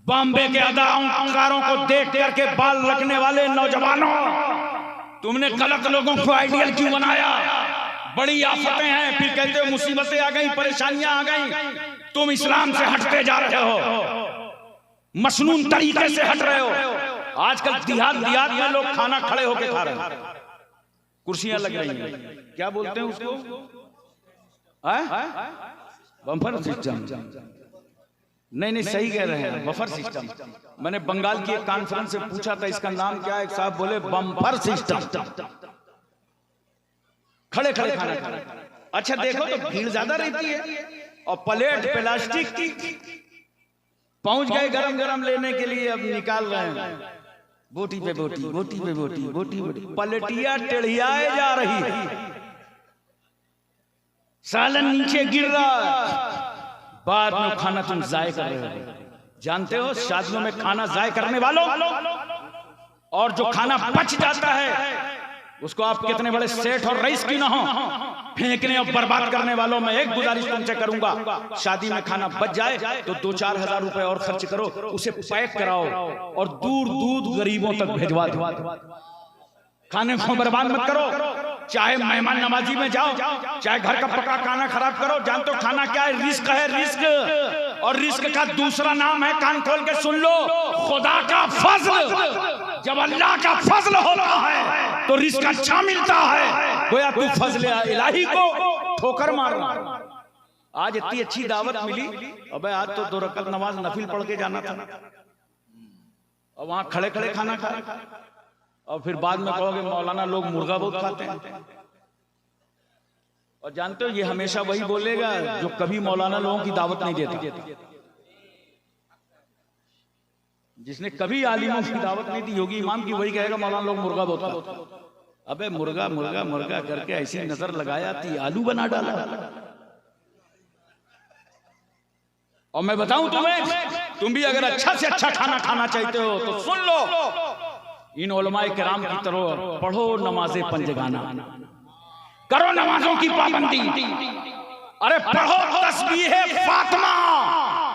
Speaker 1: बॉम्बे के अदाकारों को देख करके बाल रखने वाले नौजवानों, तुमने गलत लोगों को आइडियल क्यों बनाया? बड़ी आफतें हैं, फिर कहते हो मुसीबतें आ गई, परेशानियां आ गई। तुम इस्लाम से हटते जा रहे हो, मसनून तरीके से हट रहे हो। आजकल देहात में लोग खाना खड़े होके खा रहे हैं, कुर्सियां लग रही हैं, क्या बोलते हैं उसको? Bumper system. नहीं सही कह रहे हैं, बफर सिस्टम। मैंने बंगाल की एक कॉन्फ्रेंस से पूछा था इसका नाम क्या है, एक साहब बोले बम्पर सिस्टम। खड़े खड़े खाना खा रहे। अच्छा देखो तो भीड़ ज्यादा रहती है और प्लेट प्लास्टिक की। पहुंच गए गरम गरम लेने के लिए, अब निकाल रहे हैं बोटी पे बोटी, बोटी पे बोटी, बोटी बोटी, पलटिया टेढ़ियाए जा रही है, सालन नीचे गिर रहा है। बाद में खाना तुम जाय कर रहे हो। जानते हो शादियों में खाना जाय करने वालों और जो खाना बच जाता है उसको आप कितने बड़े सेठ और रईस की ना हो, फेंकने और बर्बाद करने वालों में एक गुजारिश तुमसे करूंगा, शादी में खाना बच जाए तो 2-4 हजार रुपए और खर्च करो, उसे पैक कराओ और दूर दूर गरीबों तक भेजवा दो। खाने को बर्बाद मत करो, चाहे मेहमान नवाजी में जाओ, चाहे घर का पका खाना खराब करो। जानते हो खाना क्या है? रिस्क है, रिस्क। और रिस्क का दूसरा नाम है, कान खोल के सुन लो, खुदा का फजल। जब अल्लाह का फजल होता है तो रिस्क अच्छा मिलता है। गोया तू फजल इलाही को ठोकर मार रहा। आज इतनी अच्छी दावत मिली, अबे आज तो 2 रकात नमाज नफिल पढ़ के जाना था और वहां खड़े खड़े खाना खाए और फिर बाद में कहोगे मौलाना लोग मुर्गा बहुत खाते हैं। और जानते हो ये हमेशा वही बोलेगा जो कभी मौलाना लोगों की दावत नहीं देता। जिसने कभी आलिमों की दावत नहीं दी, योगी इमाम की, वही कहेगा मौलाना लोग मुर्गा बहुत खाते। अबे मुर्गा मुर्गा मुर्गा करके ऐसी नजर लगाया थी, आलू बना डाला। और मैं बताऊं तुम्हें, तुम भी अगर अच्छा से अच्छा खाना खाना चाहते हो तो सुन लो, इन उलमाए किराम की तरह पढ़ो नमाज़े पंजगाना, करो नमाजों की पाबंदी, अरे पढ़ो तस्बीह फातिमा।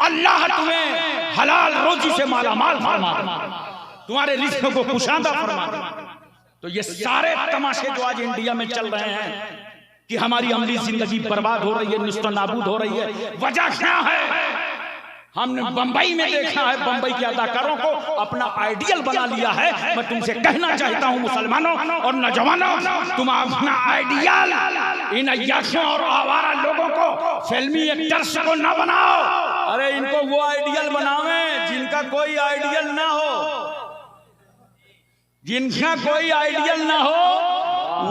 Speaker 1: अल्लाह तुम्हें हलाल रोजी से माला माल फरमा, तुम्हारे रिज़्क़ को कुशादा फरमा। तो ये सारे तमाशे जो आज इंडिया में चल रहे हैं कि हमारी अमली जिंदगी बर्बाद हो रही है, निस्तनाबूद हो रही है, वजह क्या है? हमने बंबई में देखा है, बंबई के अदाकारों को अपना आइडियल बना लिया है। मैं तुमसे कहना चाहता हूं मुसलमानों और नौजवानों, तुम अपना आइडियल इन अय्याशों और आवारा लोगों को फिल्मी एक्टर्स को ना बनाओ। अरे इनको वो आइडियल बनावे जिनका कोई आइडियल ना हो, जिनका कोई आइडियल ना हो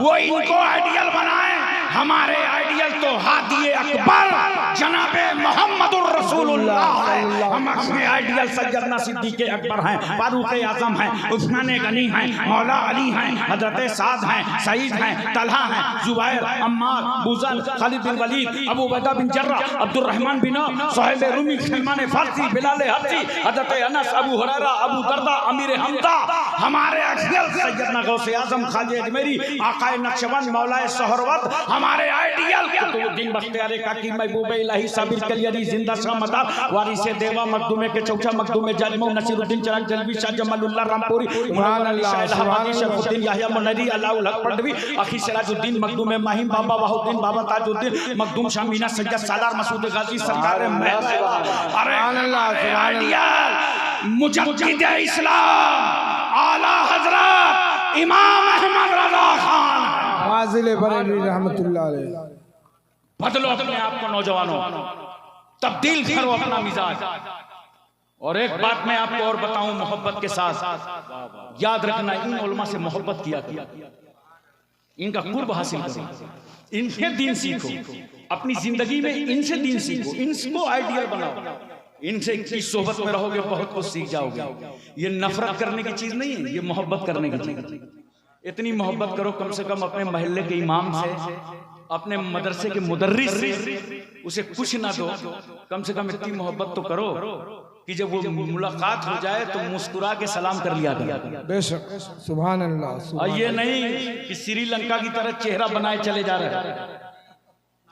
Speaker 1: वो इनको आइडियल बनाए। हमारे आइडियल तो हादी अकबर जनाबे मोहम्मदुर रसूलुल्लाह है। हम अपने आइडियल सैयदना सिद्दीक़ अकबर हैं, फारूक आज़म हैं, उस्मान गनी हैं, मौला अली हैं, हजरत साद हैं, सईद हैं, तलहा हैं, जुबैर, अम्मार, बुज़ल, खालिद बिन वलीद, अबू उबैदा बिन जर्राह, अब्दुर्रहमान बिन सुहैब रूमी, सलमान फारसी, बिलाल हबशी, हजरत अनस, अबू हुरैरा, अबू दरदा, अमीर हमजा। हमारे आइडियल सैयदना गौसे आज़म, खाजी अजमेरी, आकाए नक्शबंद, मौलाए सोहरवर्द। हमारे आइडियल कुतुबुद्दीन बख्तियार काकी, महबूब इलाही, साबिर कलियरी, जिंदा शाह मदार, वारिसे देवा, मखदूमे के चौचा, मखदूमे जलमो, नसीरुद्दीन चिराग जलवी, शाह जमालुल्लाह रामपुरी, सुभान अल्लाह, इलाहाबादी, शरफुद्दीन याहिया मुनरी, अल्लाहुल हक पढ़वी, अखी सिराजुद्दीन, मखदूमे माहिम, बाबा वहुद्दीन, बाबा ताजुद्दीन, मखदूम शाह मीना, सैयद सालार, मसूद गाजी, सरकार महल। अरे आइडियल मुजद्दिद इस्लाम आला हजरत इमाम अहमद रज़ा खान
Speaker 2: फाजिल बरेलवी रहमतुल्लाह अलैह।
Speaker 1: बदलो अपने आप को नौजवानों, तब्दील करो अपना मिजाज। और एक बात मैं आपको और बताऊं मोहब्बत के साथ, याद रखना इन उलमा से मोहब्बत किया, इनका कुर्ब हासिल करो, इनसे दीन सीखो, अपनी जिंदगी में इनसे दीन सीखो, इनको आइडियल बनाओ। इनसे की सोहबत में रहोगे बहुत कुछ सीख जाओगे। ये नफरत करने की चीज नहीं है, ये मोहब्बत करने की चीज। इतनी मोहब्बत करो कम से कम अपने मोहल्ले के इमाम से, अपने मदरसे के मुदर्रिस से, उसे कुछ ना दो, कम से कम इतनी मोहब्बत तो करो कि जब वो मुलाकात हो जाए तो मुस्कुरा के सलाम कर लिया करो।
Speaker 2: बेशक, सुभान अल्लाह।
Speaker 1: और ये नहीं कि श्रीलंका की तरह चेहरा बनाए चले जा रहे हैं,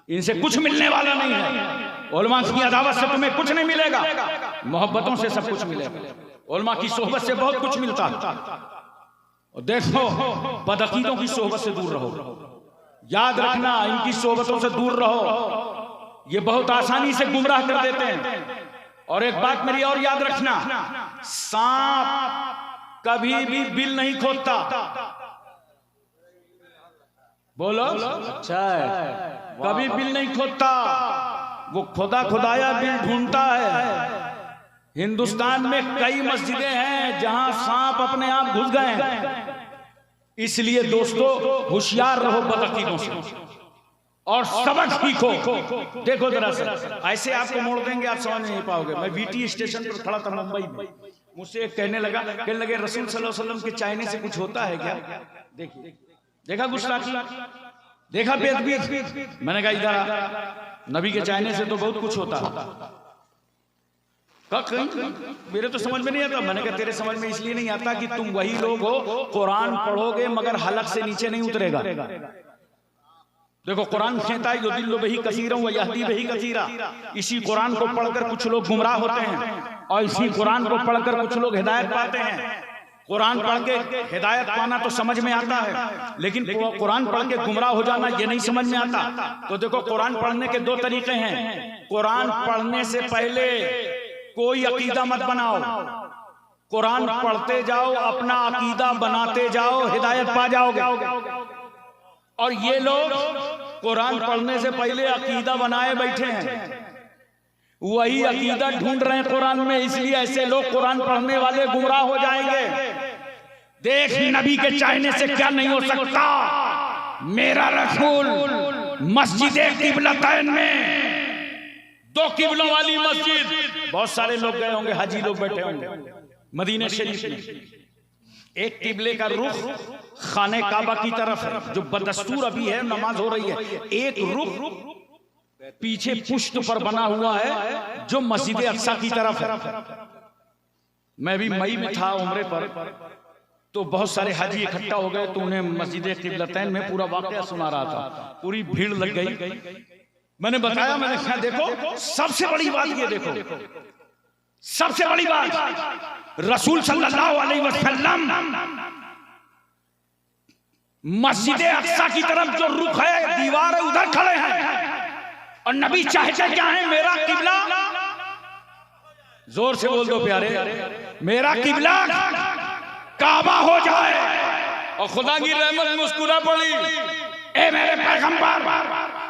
Speaker 1: इनसे कुछ मिलने वाला नहीं है। उलमा की अदावत से तुम्हें कुछ नहीं मिलेगा, मोहब्बतों से सब कुछ मिलेगा। उलमा की सोहबत से बहुत कुछ मिलता है। और देखो बदअकीदों की सोहबत से दूर रहो, याद रखना इनकी सोहबतों से दूर रहो, ये बहुत आसानी से गुमराह कर देते हैं। और एक बात मेरी और याद रखना, सांप कभी भी बिल नहीं खोदता। बोलो
Speaker 3: अच्छा है,
Speaker 1: कभी बिल नहीं खोदता, वो खुदा खुदाया बिल ढूंढता है। हिंदुस्तान में कई मस्जिदें हैं जहां सांप अपने आप घुस गए हैं। इसलिए दोस्तों होशियार रहो बदअकीदों से, और सबक सीखो। देखो जरा सा, ऐसे आपको मोड़ देंगे, आप समझ नहीं पाओगे। मैं वीटी स्टेशन पर खड़ा था मुंबई में, मुझसे एक कहने लगे रसूल सल्लल्लाहु अलैहि वसल्लम के चाइने से कुछ होता है क्या? देखिए, देखा गुस्ताखी, देखा बेअदबी। मैंने कहा इधर आ, नबी के चाइने से तो बहुत कुछ होता है। मेरे तो समझ में नहीं आता। मैंने कहा तेरे समझ में इसलिए नहीं आता कि तुम वही लोग हो, कुरान पढ़ोगे मगर हलक से नीचे नहीं उतरेगा। देखो कुरान कहता है युदिल्लु बिही कसीरन व यहदी बिही कसीरा। इसी कुरान को पढ़कर कुछ लोग गुमराह होते हैं और इसी कुरान को पढ़कर कुछ लोग हिदायत पाते हैं। कुरान पढ़ के हिदायत पाना तो समझ में आता है, लेकिन कुरान पढ़ के गुमराह हो जाना ये नहीं समझ में आता। तो देखो कुरान पढ़ने के दो तरीके हैं। कुरान पढ़ने से पहले कोई अकीदा मत बनाओ, कुरान पढ़ते जाओ, अपना अकीदा बनाते जाओ, हिदायत पा जाओगे। और ये लोग कुरान पढ़ने से पहले अकीदा बनाए बैठे हैं, वही अकीदा ढूंढ रहे हैं कुरान में, इसलिए ऐसे लोग कुरान पढ़ने वाले गुमराह हो जाएंगे। देख नबी के चाहने से क्या नहीं हो सकता। मेरा रसूल मस्जिद किबलतैन में, दो किबलों वाली मस्जिद, बहुत सारे लोग गए होंगे, हाजी लोग बैठे होंगे मदीना शरीफ में। एक किबले का रुख खाने काबा की तरफ है, जो बदस्तूर अभी है, नमाज हो रही है। एक रुख पीछे पुष्ट पर बना हुआ है जो मस्जिद अक्सा की तरफ है। मैं भी मई में था उम्रे पर, तो बहुत सारे हाजी इकट्ठा हो गए, तो उन्हें मस्जिद किबलतैन में पूरा वाकया सुना रहा था। पूरी भीड़ लग गई। मैंने बताया, मैंने कहा देखो सबसे बड़ी बात ये देखो, सबसे बड़ी बात रसूल सल्लल्लाहु अलैहि वसल्लम मस्जिद अक्सा की तरफ जो रुख है, दीवार है, उधर खड़े हैं। और नबी चाहते क्या है? मेरा किबला, जोर से बोल दो प्यारे, मेरा किबला काबा हो जाए। और खुदा की रहमत मुस्कुरा पड़ी, ए मेरे पैगंबर,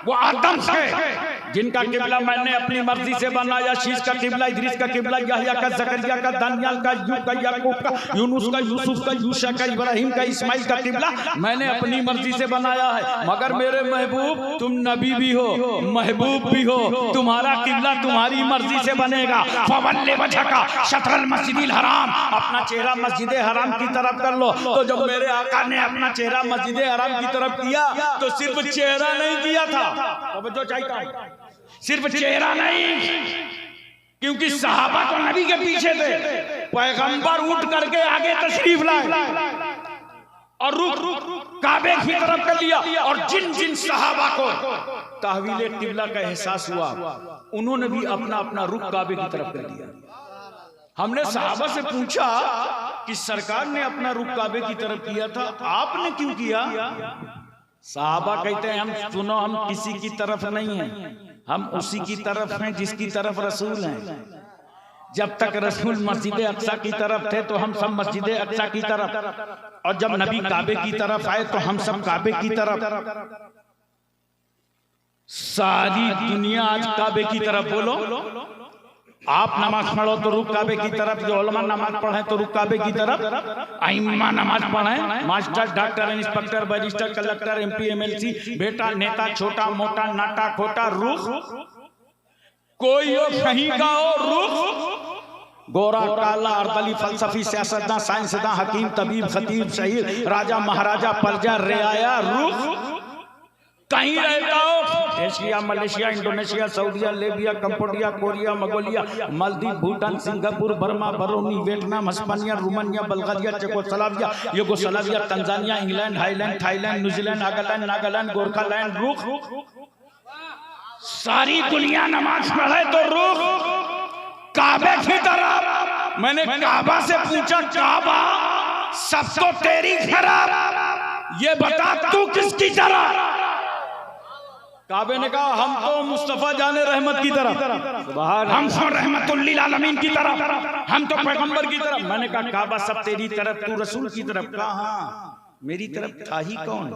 Speaker 1: वो आदम से जिनका किबला मैंने अपनी मर्जी से बनाया, शीश का किबला, इदरीस का किबला, यहया का, जकरिया का, दानियाल का, यूब का, याकूब का, यूनुस का, यूसुफ का, यूशा का, इब्राहिम का, इस्माइल का किबला मैंने अपनी मर्जी से बनाया है। मगर मेरे महबूब, तुम नबी भी हो, महबूब भी हो, तुम्हारा किबला तुम्हारी मर्जी से बनेगा। फवल्ले वजहका शतरल मस्जिदिल हराम, अपना चेहरा मस्जिद हराम की तरफ कर लो। तो जब मेरे आका ने अपना चेहरा मस्जिद हराम की तरफ किया, तो सिर्फ चेहरा नहीं किया था, जो चाहिए सिर्फ चेहरा नहीं, क्योंकि सहाबा तो नबी के पीछे थे। पैगंबर उठ करके आगे तशरीफ लाए और रुख काबे की तरफ कर लिया। और जिन जिन सहाबा को तहवील किबला का एहसास हुआ, उन्होंने भी अपना अपना रुख काबे की तरफ कर लिया। हमने सहाबा से पूछा कि सरकार ने अपना रुख काबे की तरफ किया था, आपने क्यों किया? सहाबा कहते हैं हम सुनो, हम किसी की तरफ नहीं हैं, हम उसी की तरफ हैं जिसकी तरफ रसूल हैं। जब तक रसूल मस्जिद अक्सा की तरफ थे तो हम सब मस्जिद अक्सा की तरफ, और जब नबी काबे की तरफ आए तो हम सब काबे की तरफ। सारी दुनिया आज काबे की तरफ। बोलो, आप नमाज पढ़ो तो रुख काबे की तरफ, जो उलमा नमाज पढ़े तो रुख काबे की तरफ, आइम्मा नमाज पढ़े, master, doctor, inspector, barrister, collector, MP, MLC, बेटा, नेता, छोटा मोटा, नाटा खोटा, रुख कोई हो, कहीं का हो, रुख गोरा काला, अर्दली, फलसफी, सियासतदान, साइंसदान, हकीम, तबीब, खतीब, शहीद, राजा, महाराजा, प्रजा, रियाया, रुख कहीं रहता हो, एशिया, मलेशिया, इंडोनेशिया, सऊदीया, Libya, Cambodia, Korea, Mongolia, Maldives, Bhutan, Singapore, Burma, Brunei, Vietnam, Hispania, Romania, Bulgaria, Czechoslovakia, Yugoslavia, Tanzania, England, highland, Thailand, New Zealand, Nagaland, Nagaland, Gorkhaland, रुख सारी दुनिया नमाज पढ़े तो रुख काबे की तरफ। मैंने काबा से पूछा, काबा सब तो तेरी खराब, ये बता तू किसकी तरफ? काबे ने कहा हम तो मुस्तफा जाने रहमत की तरफ, हम तो रहमतुल लिल आलमीन की तरफ, हम तो पैगंबर की तरफ। मैंने कहा काबा सब तेरी तरफ, तू रसूल की तरफ। कहा हाँ, मेरी तरफ था ही कौन?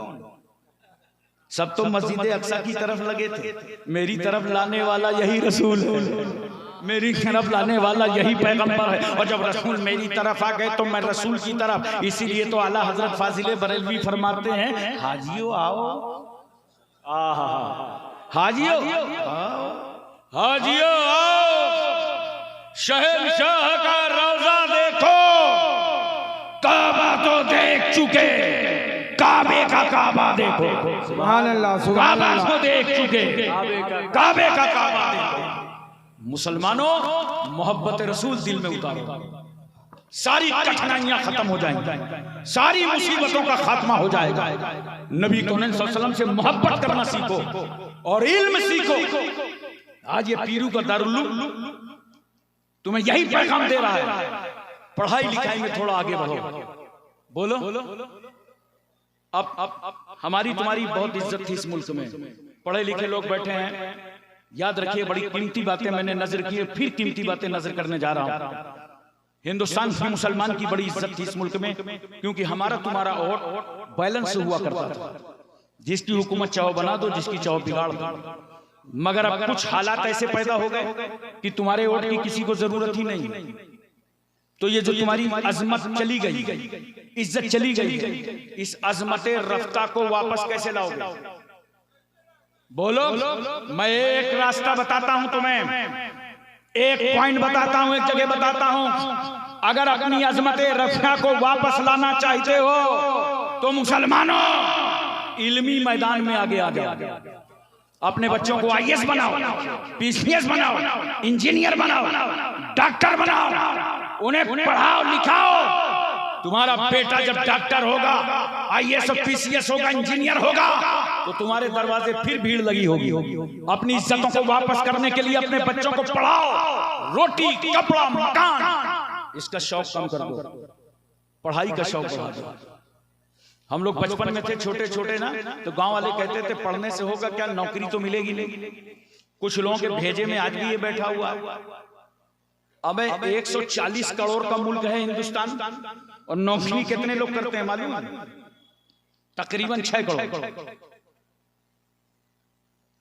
Speaker 1: सब तो मस्जिद अक्सा की तरफ लगे थे। मेरी तरफ लाने वाला यही रसूल है, मेरी तरफ लाने वाला यही पैगंबर है। और जब रसूल मेरी तरफ आ गए तो मैं रसूल की तरफ। इसीलिए तो आला हजरत फाजिले बरेलवी फरमाते हैं, हाजियो आओ हाजियो हाजियो आओ, शहंशाह का रोजा देखो। काबा तो देख चुके, काबे का काबा देखो।
Speaker 2: सुभान अल्लाह, सुभान
Speaker 1: काबा
Speaker 2: अल्लाह।
Speaker 1: को देख चुके, काबे का काबा देखो। मुसलमानों, मोहब्बत रसूल दिल में उतारो, सारी कठिनाइयां खत्म हो जाएंगी, सारी मुसीबतों का खात्मा हो जाएगा। नबी कौन सल्लल्लाहु अलैहि वसल्लम से मोहब्बत करना सीखो और इल्म सीखो। आज ये पीरू का दारुल तुम्हें यही पैगाम दे रहा है, पढ़ाई लिखाई में थोड़ा आगे बढ़ो। बोलो, अब हमारी तुम्हारी बहुत इज्जत थी इस मुल्क में, पढ़े लिखे लोग बैठे हैं। याद रखिए, बड़ी कीमती बातें मैंने नजर की है, फिर कीमती बातें नजर करने जा रहा हूं। हिंदुस्तान की मुसलमान की बड़ी इज्जत थी इस मुल्क में, क्योंकि हमारा तुम्हारा वोट बैलेंस हुआ करता था। जिसकी हुकूमत चाहो बना दो, जिसकी चाहो बिगाड़ दो। मगर अब कुछ हालात ऐसे पैदा हो गए कि तुम्हारे वोट की किसी को जरूरत ही नहीं। तो ये जो तुम्हारी अजमत चली गई, इज्जत चली गई, इस अजमत रफ्ता को वापस कैसे लाओगे? बोलो। मैं एक रास्ता बताता हूं तुम्हें, एक पॉइंट बताता हूं, एक जगह बताता हूं। अगर अपनी अजमत रफ्ता को वापस लाना चाहते हो तो मुसलमानों, इल्मी मैदान में आगे आ जाओ। अपने बच्चों को आईएएस बनाओ, पीसीएस बनाओ, इंजीनियर बनाओ, डॉक्टर बनाओ, उन्हें पढ़ाओ लिखाओ। तुम्हारा बेटा जब डॉक्टर होगा, आईएएस और पीसीएस होगा, इंजीनियर होगा, तो तुम्हारे दरवाजे फिर भीड़ लगी होगी। अपनी इज्जतों को वापस करने के लिए अपने बच्चों को पढ़ाओ, रोटी कपड़ा मकान, इसका शौक कम कर दो, पढ़ाई का शौक बढ़ा दो। हम लोग बचपन में थे छोटे छोटे ना, तो गांव वाले कहते थे पढ़ने से होगा क्या, नौकरी तो मिलेगी नहीं। कुछ लोगों के भेजे में आज भी ये बैठा हुआ है। अबे 140 करोड़ का मुल्क है हिंदुस्तान, और नौकरी कितने लोग करते हैं मालूम है? तकरीबन 6 करोड़।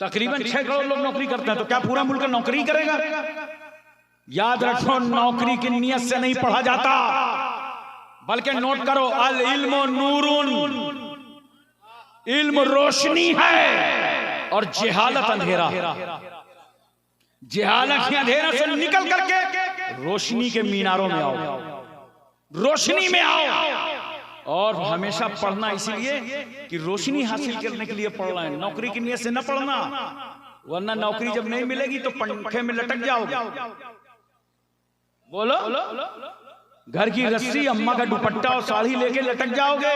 Speaker 1: तकरीबन 6 करोड़ लोग नौकरी करते हैं। तो क्या पूरा मुल्क नौकरी करेगा? याद रखो, नौकरी की नियत से नहीं पढ़ा जाता, बल्कि नोट करो, अल इल्म नूरुन, इल्म रोशनी है और जिहालत अंधेरा। जिहालत के अंधेरे से निकल करके रोशनी के मीनारों में आओ, रोशनी में आओ। और हमेशा पढ़ना इसलिए कि रोशनी हासिल करने के लिए पढ़ना है, नौकरी की नियत से न पढ़ना, वरना नौकरी जब नहीं मिलेगी तो पंखे में लटक जाओगे। बोलो। घर की रस्सी, अम्मा का दुपट्टा और साड़ी लेके लटक जाओगे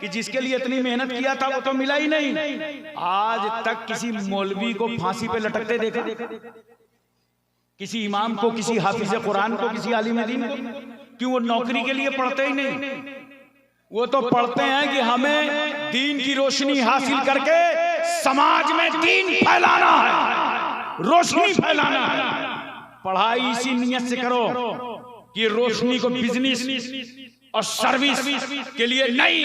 Speaker 1: कि जिसके लिए इतनी मेहनत किया था वो तो मिला ही नहीं। आज तक किसी मौलवी को फांसी पे लटकते देखा? किसी इमाम को, किसी हाफिज कुरान को, किसी आलिम दीन को? क्यों? वो नौकरी के लिए पढ़ते ही नहीं। वो तो पढ़ते हैं कि हमें दीन की रोशनी हासिल करके समाज में दीन फैलाना है, रोशनी फैलाना है। पढ़ाई इसी नियत से करो कि रोशनी को बिजनेस और सर्विस के लिए नहीं,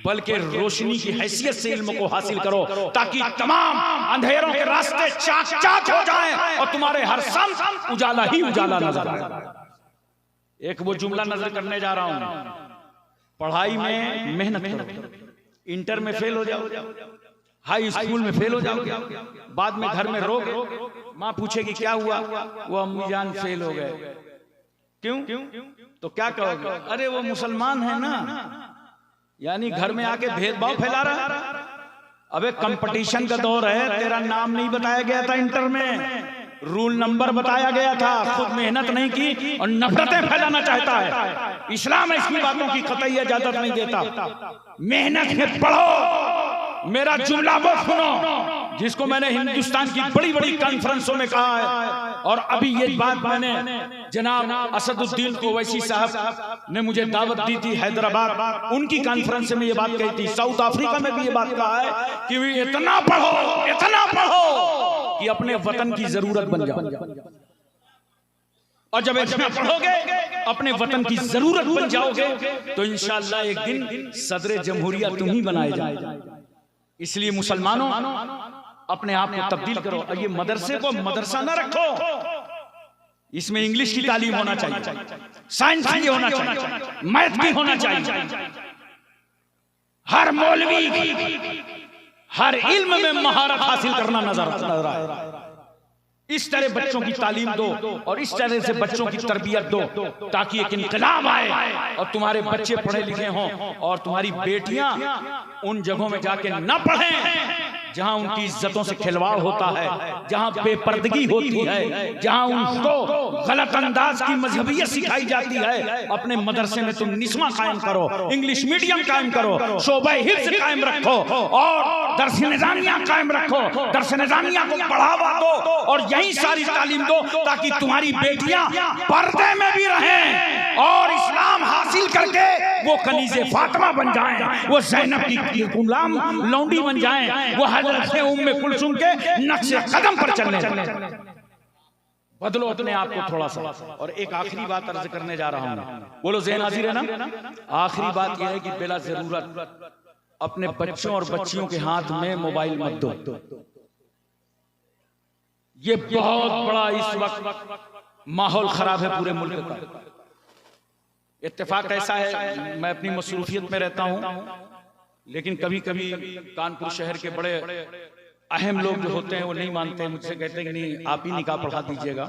Speaker 1: बल्कि रोशनी की हैसियत से इल्म को हासिल करो, ताकि तमाम अंधेरों के रास्ते चाक चाक हो जाएं और तुम्हारे हर सम उजाला ही उजाला नजर आए। एक वो जुमला नजर करने जा रहा हूं, पढ़ाई में मेहनत करो, इंटर में फेल हो जाओ, हाई स्कूल में फेल हो जाओगे, बाद में घर में रोग, माँ पूछेगी क्या हुआ, वो अम्मी जान फेल हो गए। क्यों? तो क्या कहोगे? अरे वो मुसलमान है ना, यानी घर में आके भेदभाव फैला रहा है। अबे कंपटीशन का दौर है, तेरा नाम नहीं बताया गया था इंटर में, रूल नंबर बताया गया था, खुद मेहनत नहीं की और नफरतें फैलाना चाहता है। इस्लाम इसकी बातों की कतई इजाजत नहीं देता। मेहनत में पढ़ो। मेरा जुमला वो सुनो जिसको मैंने हिंदुस्तान की बड़ी बड़ी कॉन्फ्रेंसों में कहा है, और अभी ये बात मैंने जनाब असदुद्दीन ओवैसी साहब ने मुझे दावत दी थी हैदराबाद, उनकी कॉन्फ्रेंस में ये बात कही थी। साउथ अफ्रीका में भी ये बात कहा है कि इतना पढ़ो कि अपने वतन की जरूरत बन जाओ। और जब इतना पढ़ोगे, अपने वतन की जरूरत बन जाओगे, तो इंशाअल्लाह एक दिन सदर जमहूरिया तुम ही बनाए जाए। इसलिए मुसलमानों, अपने आप को तब्दील करो। ये मदरसे को मदरसा ना रखो, इसमें इंग्लिश की तालीम होना चाहिए, साइंस की होना चाहिए, मैथ की होना चाहिए। हर मौलवी, हर इल्म में महारत हासिल करना नजर आए। इस तरह बच्चों की तालीम दो और इस तरह से बच्चों की तरबियत दो ताकि एक इनकलाब आए और तुम्हारे बच्चे पढ़े लिखे हों और तुम्हारी बेटियां उन जगहों में जाके न पढ़ें जहां उनकी इज्जतों से खिलवाड़ होता है, जहां बेपर्दगी होती है, जहां उनको गलत अंदाज की मजहबियत सिखाई जाती है। अपने मदरसे में तुम निस्वा कायम करो, इंग्लिश मीडियम कायम करो, शोबा हिफ्ज़ कायम रखो और दर्स निज़ामिया कायम रखो, दर्स निज़ामिया को बढ़ावा दो और यही सारी तालीम दो ताकि तुम्हारी बेटियां पर्दे में भी रहें और इस्लाम हासिल करके वो कनीज़े फातिमा बन जाएं, वो ज़ैनब की गुलाम लौंडी बन जाएं, वो हज़रत उम्मे कुलसूम के नक्शे कदम पर चलने लगे। बदलो अपने आप को थोड़ा सा। और एक आखिरी बात अर्ज करने जा रहा हूं, बोलो ज़हन हाजिर है ना। आखिरी बात यह है कि बिला जरूरत अपने बच्चों और बच्चियों के हाथ में मोबाइल मत दो। ये बहुत बड़ा इस वक्त माहौल खराब है पूरे मुल्क का। इत्तेफाक ऐसा है, मैं अपनी मसरूफियत में रहता हूं, लेकिन कभी कभी कानपुर शहर के बड़े अहम लोग जो होते हैं वो नहीं मानते हैं, मुझसे कहते हैं कि नहीं आप ही निकाह पढ़ा दीजिएगा।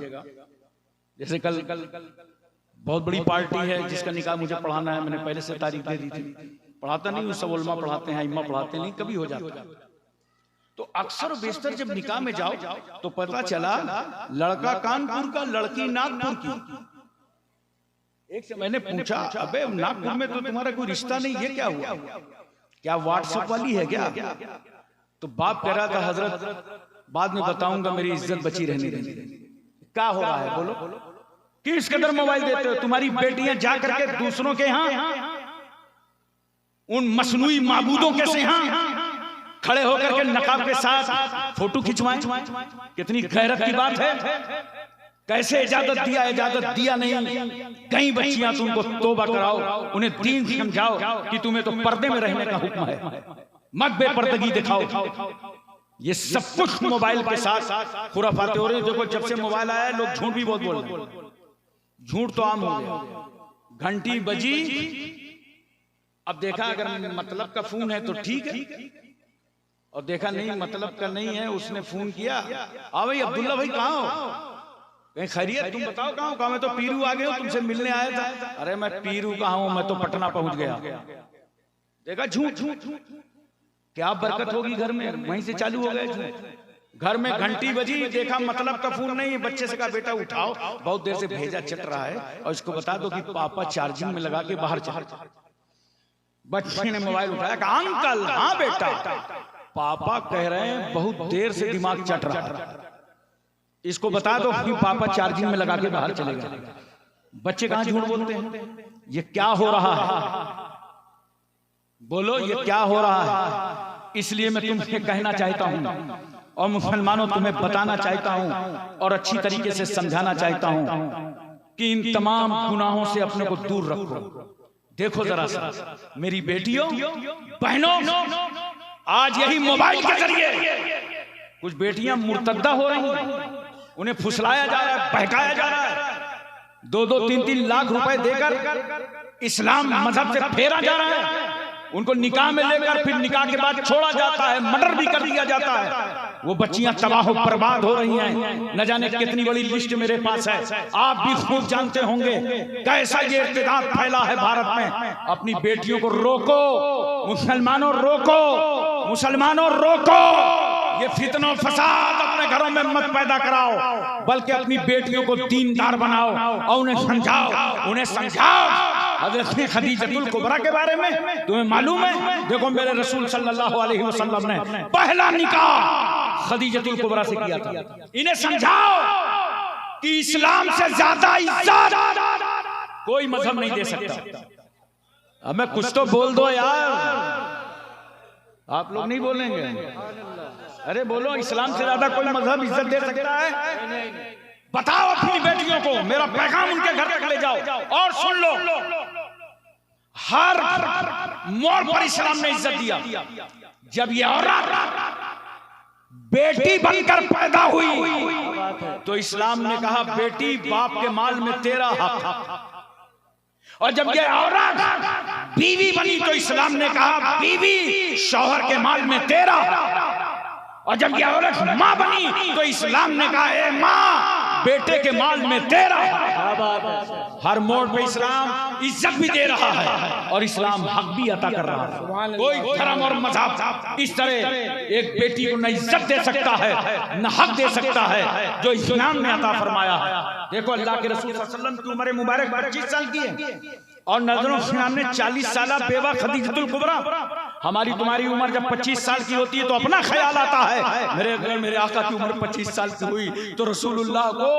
Speaker 1: जैसे कल बहुत बड़ी पार्टी है जिसका निकाह मुझे पढ़ाना है, मैंने पहले से तारीख दे दी थी। पढ़ाता नहीं हूँ, सब उलमा पढ़ाते हैं, इमाम पढ़ाते नहीं, कभी हो जाता है। तो अक्सर बेशतर जब निकाह में जाओ तो पता चला लड़का कानपुर का, लड़की नागपुर की। एक से मैंने पूछा, अबे नागपुर में तो तुम्हारा कोई रिश्ता नहीं, ये क्या हुआ? क्या व्हाट्सएप वाली है क्या? तो बाप कह रहा था हजरत बाद में बताऊंगा, मेरी इज्जत बची रहने देनी। क्या हो रहा है बोलो? किस कदर मोबाइल देते हो? तुम्हारी बेटियां जा करके दूसरों के यहाँ उन मसनूई माबूदों के यहाँ खड़े होकर के नकाब के साथ फोटो खिंचवाएं। कितनी गैरत की बात है। कैसे इजाजत दिया? इजाजत दिया नहीं। कई बच्चियां तुमको तौबा कराओ, उन्हें दीन समझाओ कि तुम्हें तो पर्दे में रहने का हुक्म है, मत बेपर्दगी दिखाओ। ये सब कुछ मोबाइल के साथ खुराफाते हो रही। देखो जब से मोबाइल आया लोग झूठ भी बहुत बोल रहे हैं। झूठ तो आम हो गया। घंटी बजी, अब देखा अगर मतलब का फोन है तो ठीक है, और देखा नहीं मतलब का नहीं है, उसने फोन किया, हाँ भाई अब्दुल्ला भाई कहाँ हो? कहीं खैरियत? तुम बताओ कहाँ हो? कहाँ? मैं तो पीरू आ गया हूँ, तुमसे मिलने आया था। अरे मैं पीरू कहाँ हूँ, मैं तो पटना पहुंच गया। देखा झूठ। क्या बरकत होगी घर में? वहीं से चालू हो गया झूठ। घर में घंटी बजी, देखा मतलब का फोन नहीं है, बच्चे से कहा बेटा उठाओ, बहुत देर से भेजा चट रहा है और इसको बता दो कि पापा चार्जिंग में लगा के बाहर चल। बच्चे ने मोबाइल उठाया, कहा अंकल। हाँ बेटा। पापा कह रहे हैं बहुत देर से दिमाग चट रहा है, इसको बता दो कि पापा चार्जिंग में लगा के बाहर चले गए। बच्चे कहां झूठ बोलते हैं? ये क्या हो रहा है? बोलो ये क्या हो रहा है? इसलिए मैं तुमसे कहना चाहता हूं और मुसलमानों तुम्हें बताना चाहता हूं और अच्छी तरीके से समझाना चाहता हूं कि इन तमाम गुनाहों से अपने को दूर रखो। देखो जरा सा मेरी बेटियों बहनों, आज यही मोबाइल के जरिए कुछ बेटियां मुर्तद्दा हो रही हैं, उन्हें फुसलाया जा रहा है, बहकाया जा रहा है, 2-2, 3-3 लाख रुपए देकर इस्लाम मजहब से फेरा जा रहा है, उनको निकाह में लेकर फिर निकाह के बाद छोड़ा जाता है, मर्डर भी कर दिया जाता है। वो बच्चियां तबाह बर्बाद हो रही हैं। न जाने कितनी बड़ी लिस्ट मेरे पास है, आप भी खूब जानते होंगे कैसा ये इर्तिदाद फैला है भारत में। अपनी बेटियों को रोको, मुसलमानों रोको, मुसलमानों रोको। ये फितना फसाद अपने घरों में मत पैदा कराओ, बल्कि अपनी बेटियों को दीनदार बनाओ और उन्हें समझाओ। हज़रत खदीजतुल कुबरा के बारे में तुम्हें मालूम है? देखो मेरे रसूल सल्लल्लाहु अलैहि वसल्लम ने पहला निकाह खदीजतुल कुबरा से किया था। इन्हें समझाओ कि इस्लाम से ज्यादा इज्जत कोई मजहब नहीं दे सकता। हमें कुछ तो बोल दो यार, आप लोग नहीं बोलेंगे? अरे बोलो, इस्लाम से ज्यादा कोई मजहब इज्जत दे सकता है? बताओ अपनी बेटियों को, मेरा पैगाम उनके घर तक ले जाओ और सुन लो, हर मोड़ पर इस्लाम ने इज्जत दिया। जब ये औरत बेटी बनकर पैदा हुई तो इस्लाम ने कहा बेटी बाप के माल में तेरा हक, और जब ये औरत बीवी बनी तो इस्लाम ने कहा बीवी शौहर के माल में तेरा, और जब ये औरत माँ बनी तो इस्लाम ने कहा ए माँ बेटे के माल में तेरा। हर मोड़ पे इस्लाम इज्जत भी दे रहा है और इस्लाम हक भी अता कर रहा है। कोई धर्म और मजहब इस तरह एक बेटी को न इज्जत दे सकता है न हक दे सकता है जो इस्लाम ने अता फरमाया है। देखो अल्लाह के रसूल सल्लल्लाहु अलैहि वसल्लम की उम्र मुबारक 25 साल की है और नजरों के सामने 40 साल बेवा खदीजतुल कुबरा। हमारी तुम्हारी उम्र जब 25 साल की होती है तो अपना ख्याल आता है मेरे आका की उम्र 25 साल की हुई तो रसूलुल्लाह को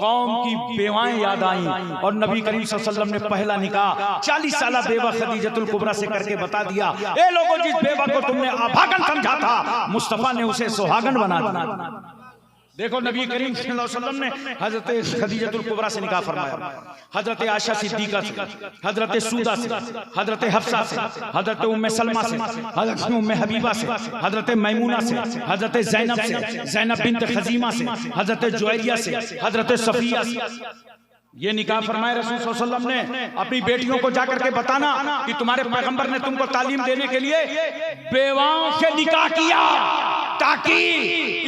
Speaker 1: कौम की बेवाएं याद आई और नबी करीम सल्लल्लाहु अलैहि वसल्लम ने पहला निकाह 40 साल बेवा खदीजतुल कुबरा से करके बता दिया। ए लोगों, जिस बेवा को तुमने अभागन समझा था मुस्तफा ने उसे सुहागन बना दिया। देखो नबी करीम सल्लल्लाहु अलैहि वसल्लम ने हजरत खदीजतुल कुबरा से निकाह फरमाया, हजरत आयशा सिद्दीका से, हजरत सूदा से, हजरत हफ्सा से, हजरत उम्मे सलमा से, हजरत उम्मे हबीबा से, हजरत मैमूना से, हजरत ज़ैनब से, ज़ैनब बिन्त खजीमा से, हजरत जुवैरिया से, हजरत सफिया से। ये निकाह फरमाए रसूल सल्लल्लाहु अलैहि वसल्लम ने अपनी बेटियों को जाकर के बताना कि तुम्हारे पैगंबर ने तुमको तालीम देने के लिए बेवाओं से निकाह किया ताकि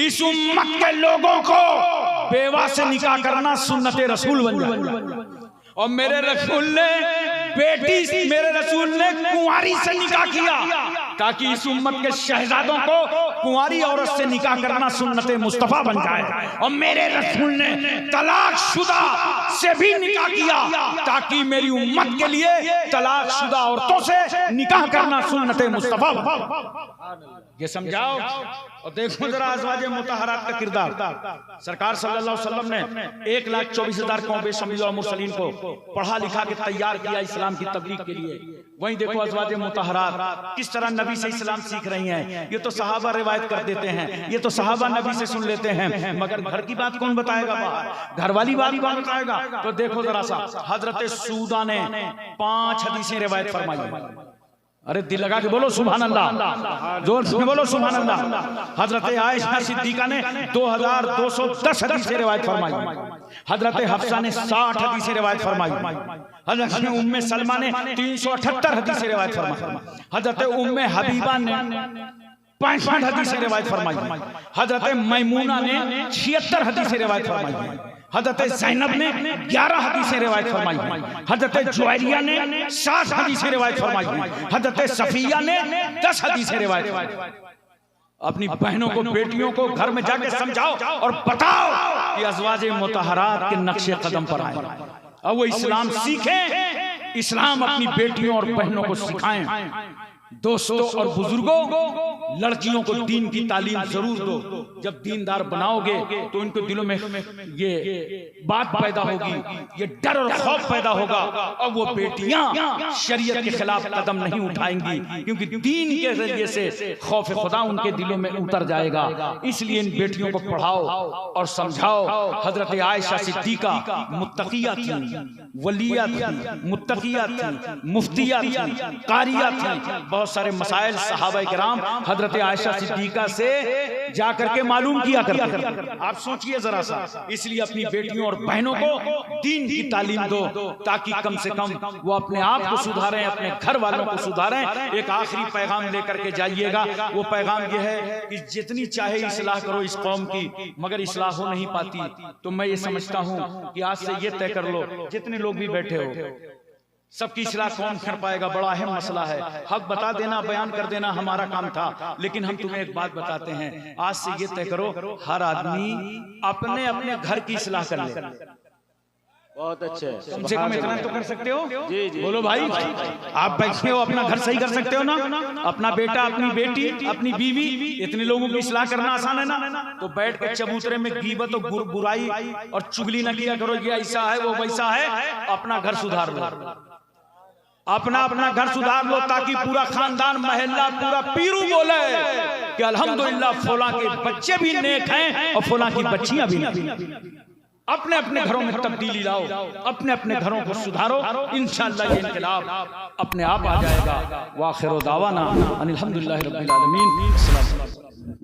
Speaker 1: इस उम्मत के लोगों को बेवा से निकाह करना सुन्नते रसूल बन जाए। और मेरे रसूल ने कुंवारी से निकाह किया ताकि इस उम्मत के शहजादों को कुंवारी औरत से निकाह करना सुन्नते मुस्तफा बन जाए। और मेरे रसूल ने तलाकशुदा से भी निकाह किया ताकि मेरी उम्मत के लिए तलाकशुदा औरतों से निकाह करना सुन्नते मुस्तफा बन। ये समझाओ और देखो जरा अज़वाजे मुतहरात का किरदार। सरकार सल्लल्लाहु अलैहि वसल्लम ने 1,24,000 कौम बेशमील और मुरसलीन को पढ़ा लिखा के तैयार किया इस्लाम की तबलीग के लिए। वहीं देखो अज़वाजे मुतहरात किस तरह नबी से इस्लाम सीख रही हैं। ये तो सहाबा रिवायत कर देते हैं, ये तो सहाबा नबी से सुन लेते हैं, मगर घर की बात कौन बताएगा, बाहर घर वाली बात कौन बताएगा। तो देखो जरा सा, हजरत सूदा ने 5 हदीसें रिवायत फरमाई। अरे दिल लगा के बोलो सुभान अल्लाह, जोर से बोलो सुभान अल्लाह। हजरत आयशा सिद्दीका ने 2,210 हदीसें रिवायत फरमाई, हजरत हफ्सा ने 60 हदीसें रिवायत फरमाई, हजरत उम्मे सलमा ने 378 हदीसें रिवायत फरमाई, हजरत उम्मे हबीबा ने 65 हदीसें रिवायत फरमाई, हजरत मैमूना ने 76 हदीसें रिवायत फरमाई, हजरत ज़ैनब ने 11 हदीसें रिवायत फरमाई, हजरत जुवैरिया ने 7 हदीसें रिवायत फरमाई, हजरत सफिया ने 10 हदीसें रिवायत फरमाई। अपनी बहनों को बेटियों को घर में जाके समझाओ और बताओ कि अज़वाजे मुतहरात के नक्शे कदम पर आए और वो इस्लाम सीखें, इस्लाम अपनी बेटियों और बहनों को सिखाएं। दोस्तों और बुजुर्गों, लड़कियों को दीन की तालीम जरूर दो। जब दीनदार बनाओगे तो इनके दिलों में ये बात पैदा होगी, ये डर और खौफ पैदा होगा और वो बेटियां शरीयत के खिलाफ कदम नहीं उठाएंगी, क्योंकि दीन के जरिए से खौफ खुदा उनके दिलों में उतर जाएगा। इसलिए इन बेटियों को पढ़ाओ और समझाओ। हजरत आयशा सिद्दीका मुत्तकिया थी, वलिया थी, मुत्तकिया थी, मुफ्तिया थी, कारिया थी। बहुत सारे मसाइल सहाबा किराम हजरत आयशा सिद्दीका से जाकर के मालूम किया करते थे। आप सोचिए जरा सा। इसलिए अपनी बेटियों और बहनों को दीन की तालीम दो ताकि कम से कम वो अपने आप को सुधारें, अपने घर वालों को सुधारें। एक आखिरी पैगाम लेकर के जाइएगा। वो पैगाम ये है कि जितनी चाहे इस्लाह करो इस कौम की, मगर इस्लाह हो नहीं पाती। तो मैं ये समझता हूँ कि आज से ये तय कर लो, जितने लोग भी बैठे हो, सबकी इस्लाह कौन कर पाएगा, बड़ा अहम मसला है। हक बता देना, बयान कर देना हमारा काम था, लेकिन हम तुम्हें एक बात बताते हैं। आज से ये तय करो, हर आदमी अपने अपने घर की इस्लाह कर ले।
Speaker 3: बहुत अच्छे,
Speaker 1: कम से कम इतना तो कर सकते हो।
Speaker 3: जी जी
Speaker 1: बोलो भाई, आप बैठे हो, अपना घर सही कर सकते हो ना? अपना बेटा, अपनी बेटी, अपनी बीवी, इतने लोगों की इस्लाह करना आसान है ना? तो बैठ के चबूतरे में गीबत और बुराई और चुगली न किया करो, ये ऐसा है वो वैसा है। अपना घर सुधार लो, अपना घर सुधार लो, ताकि पूरा खानदान, महल्ला, पूरा पीरू बोले कि अल्हम्दुलिल्लाह फलां के बच्चे भी नेक हैं और फलां की बच्चियां भी नेक। अपने अपने घरों में तब्दीली लाओ, अपने अपने घरों को सुधारो, इंशाअल्लाह ये इनकलाब अपने आप आ जाएगा। व आखिर दावाना अनिल हम्दुलिल्लाहि रब्बिल आलमीन।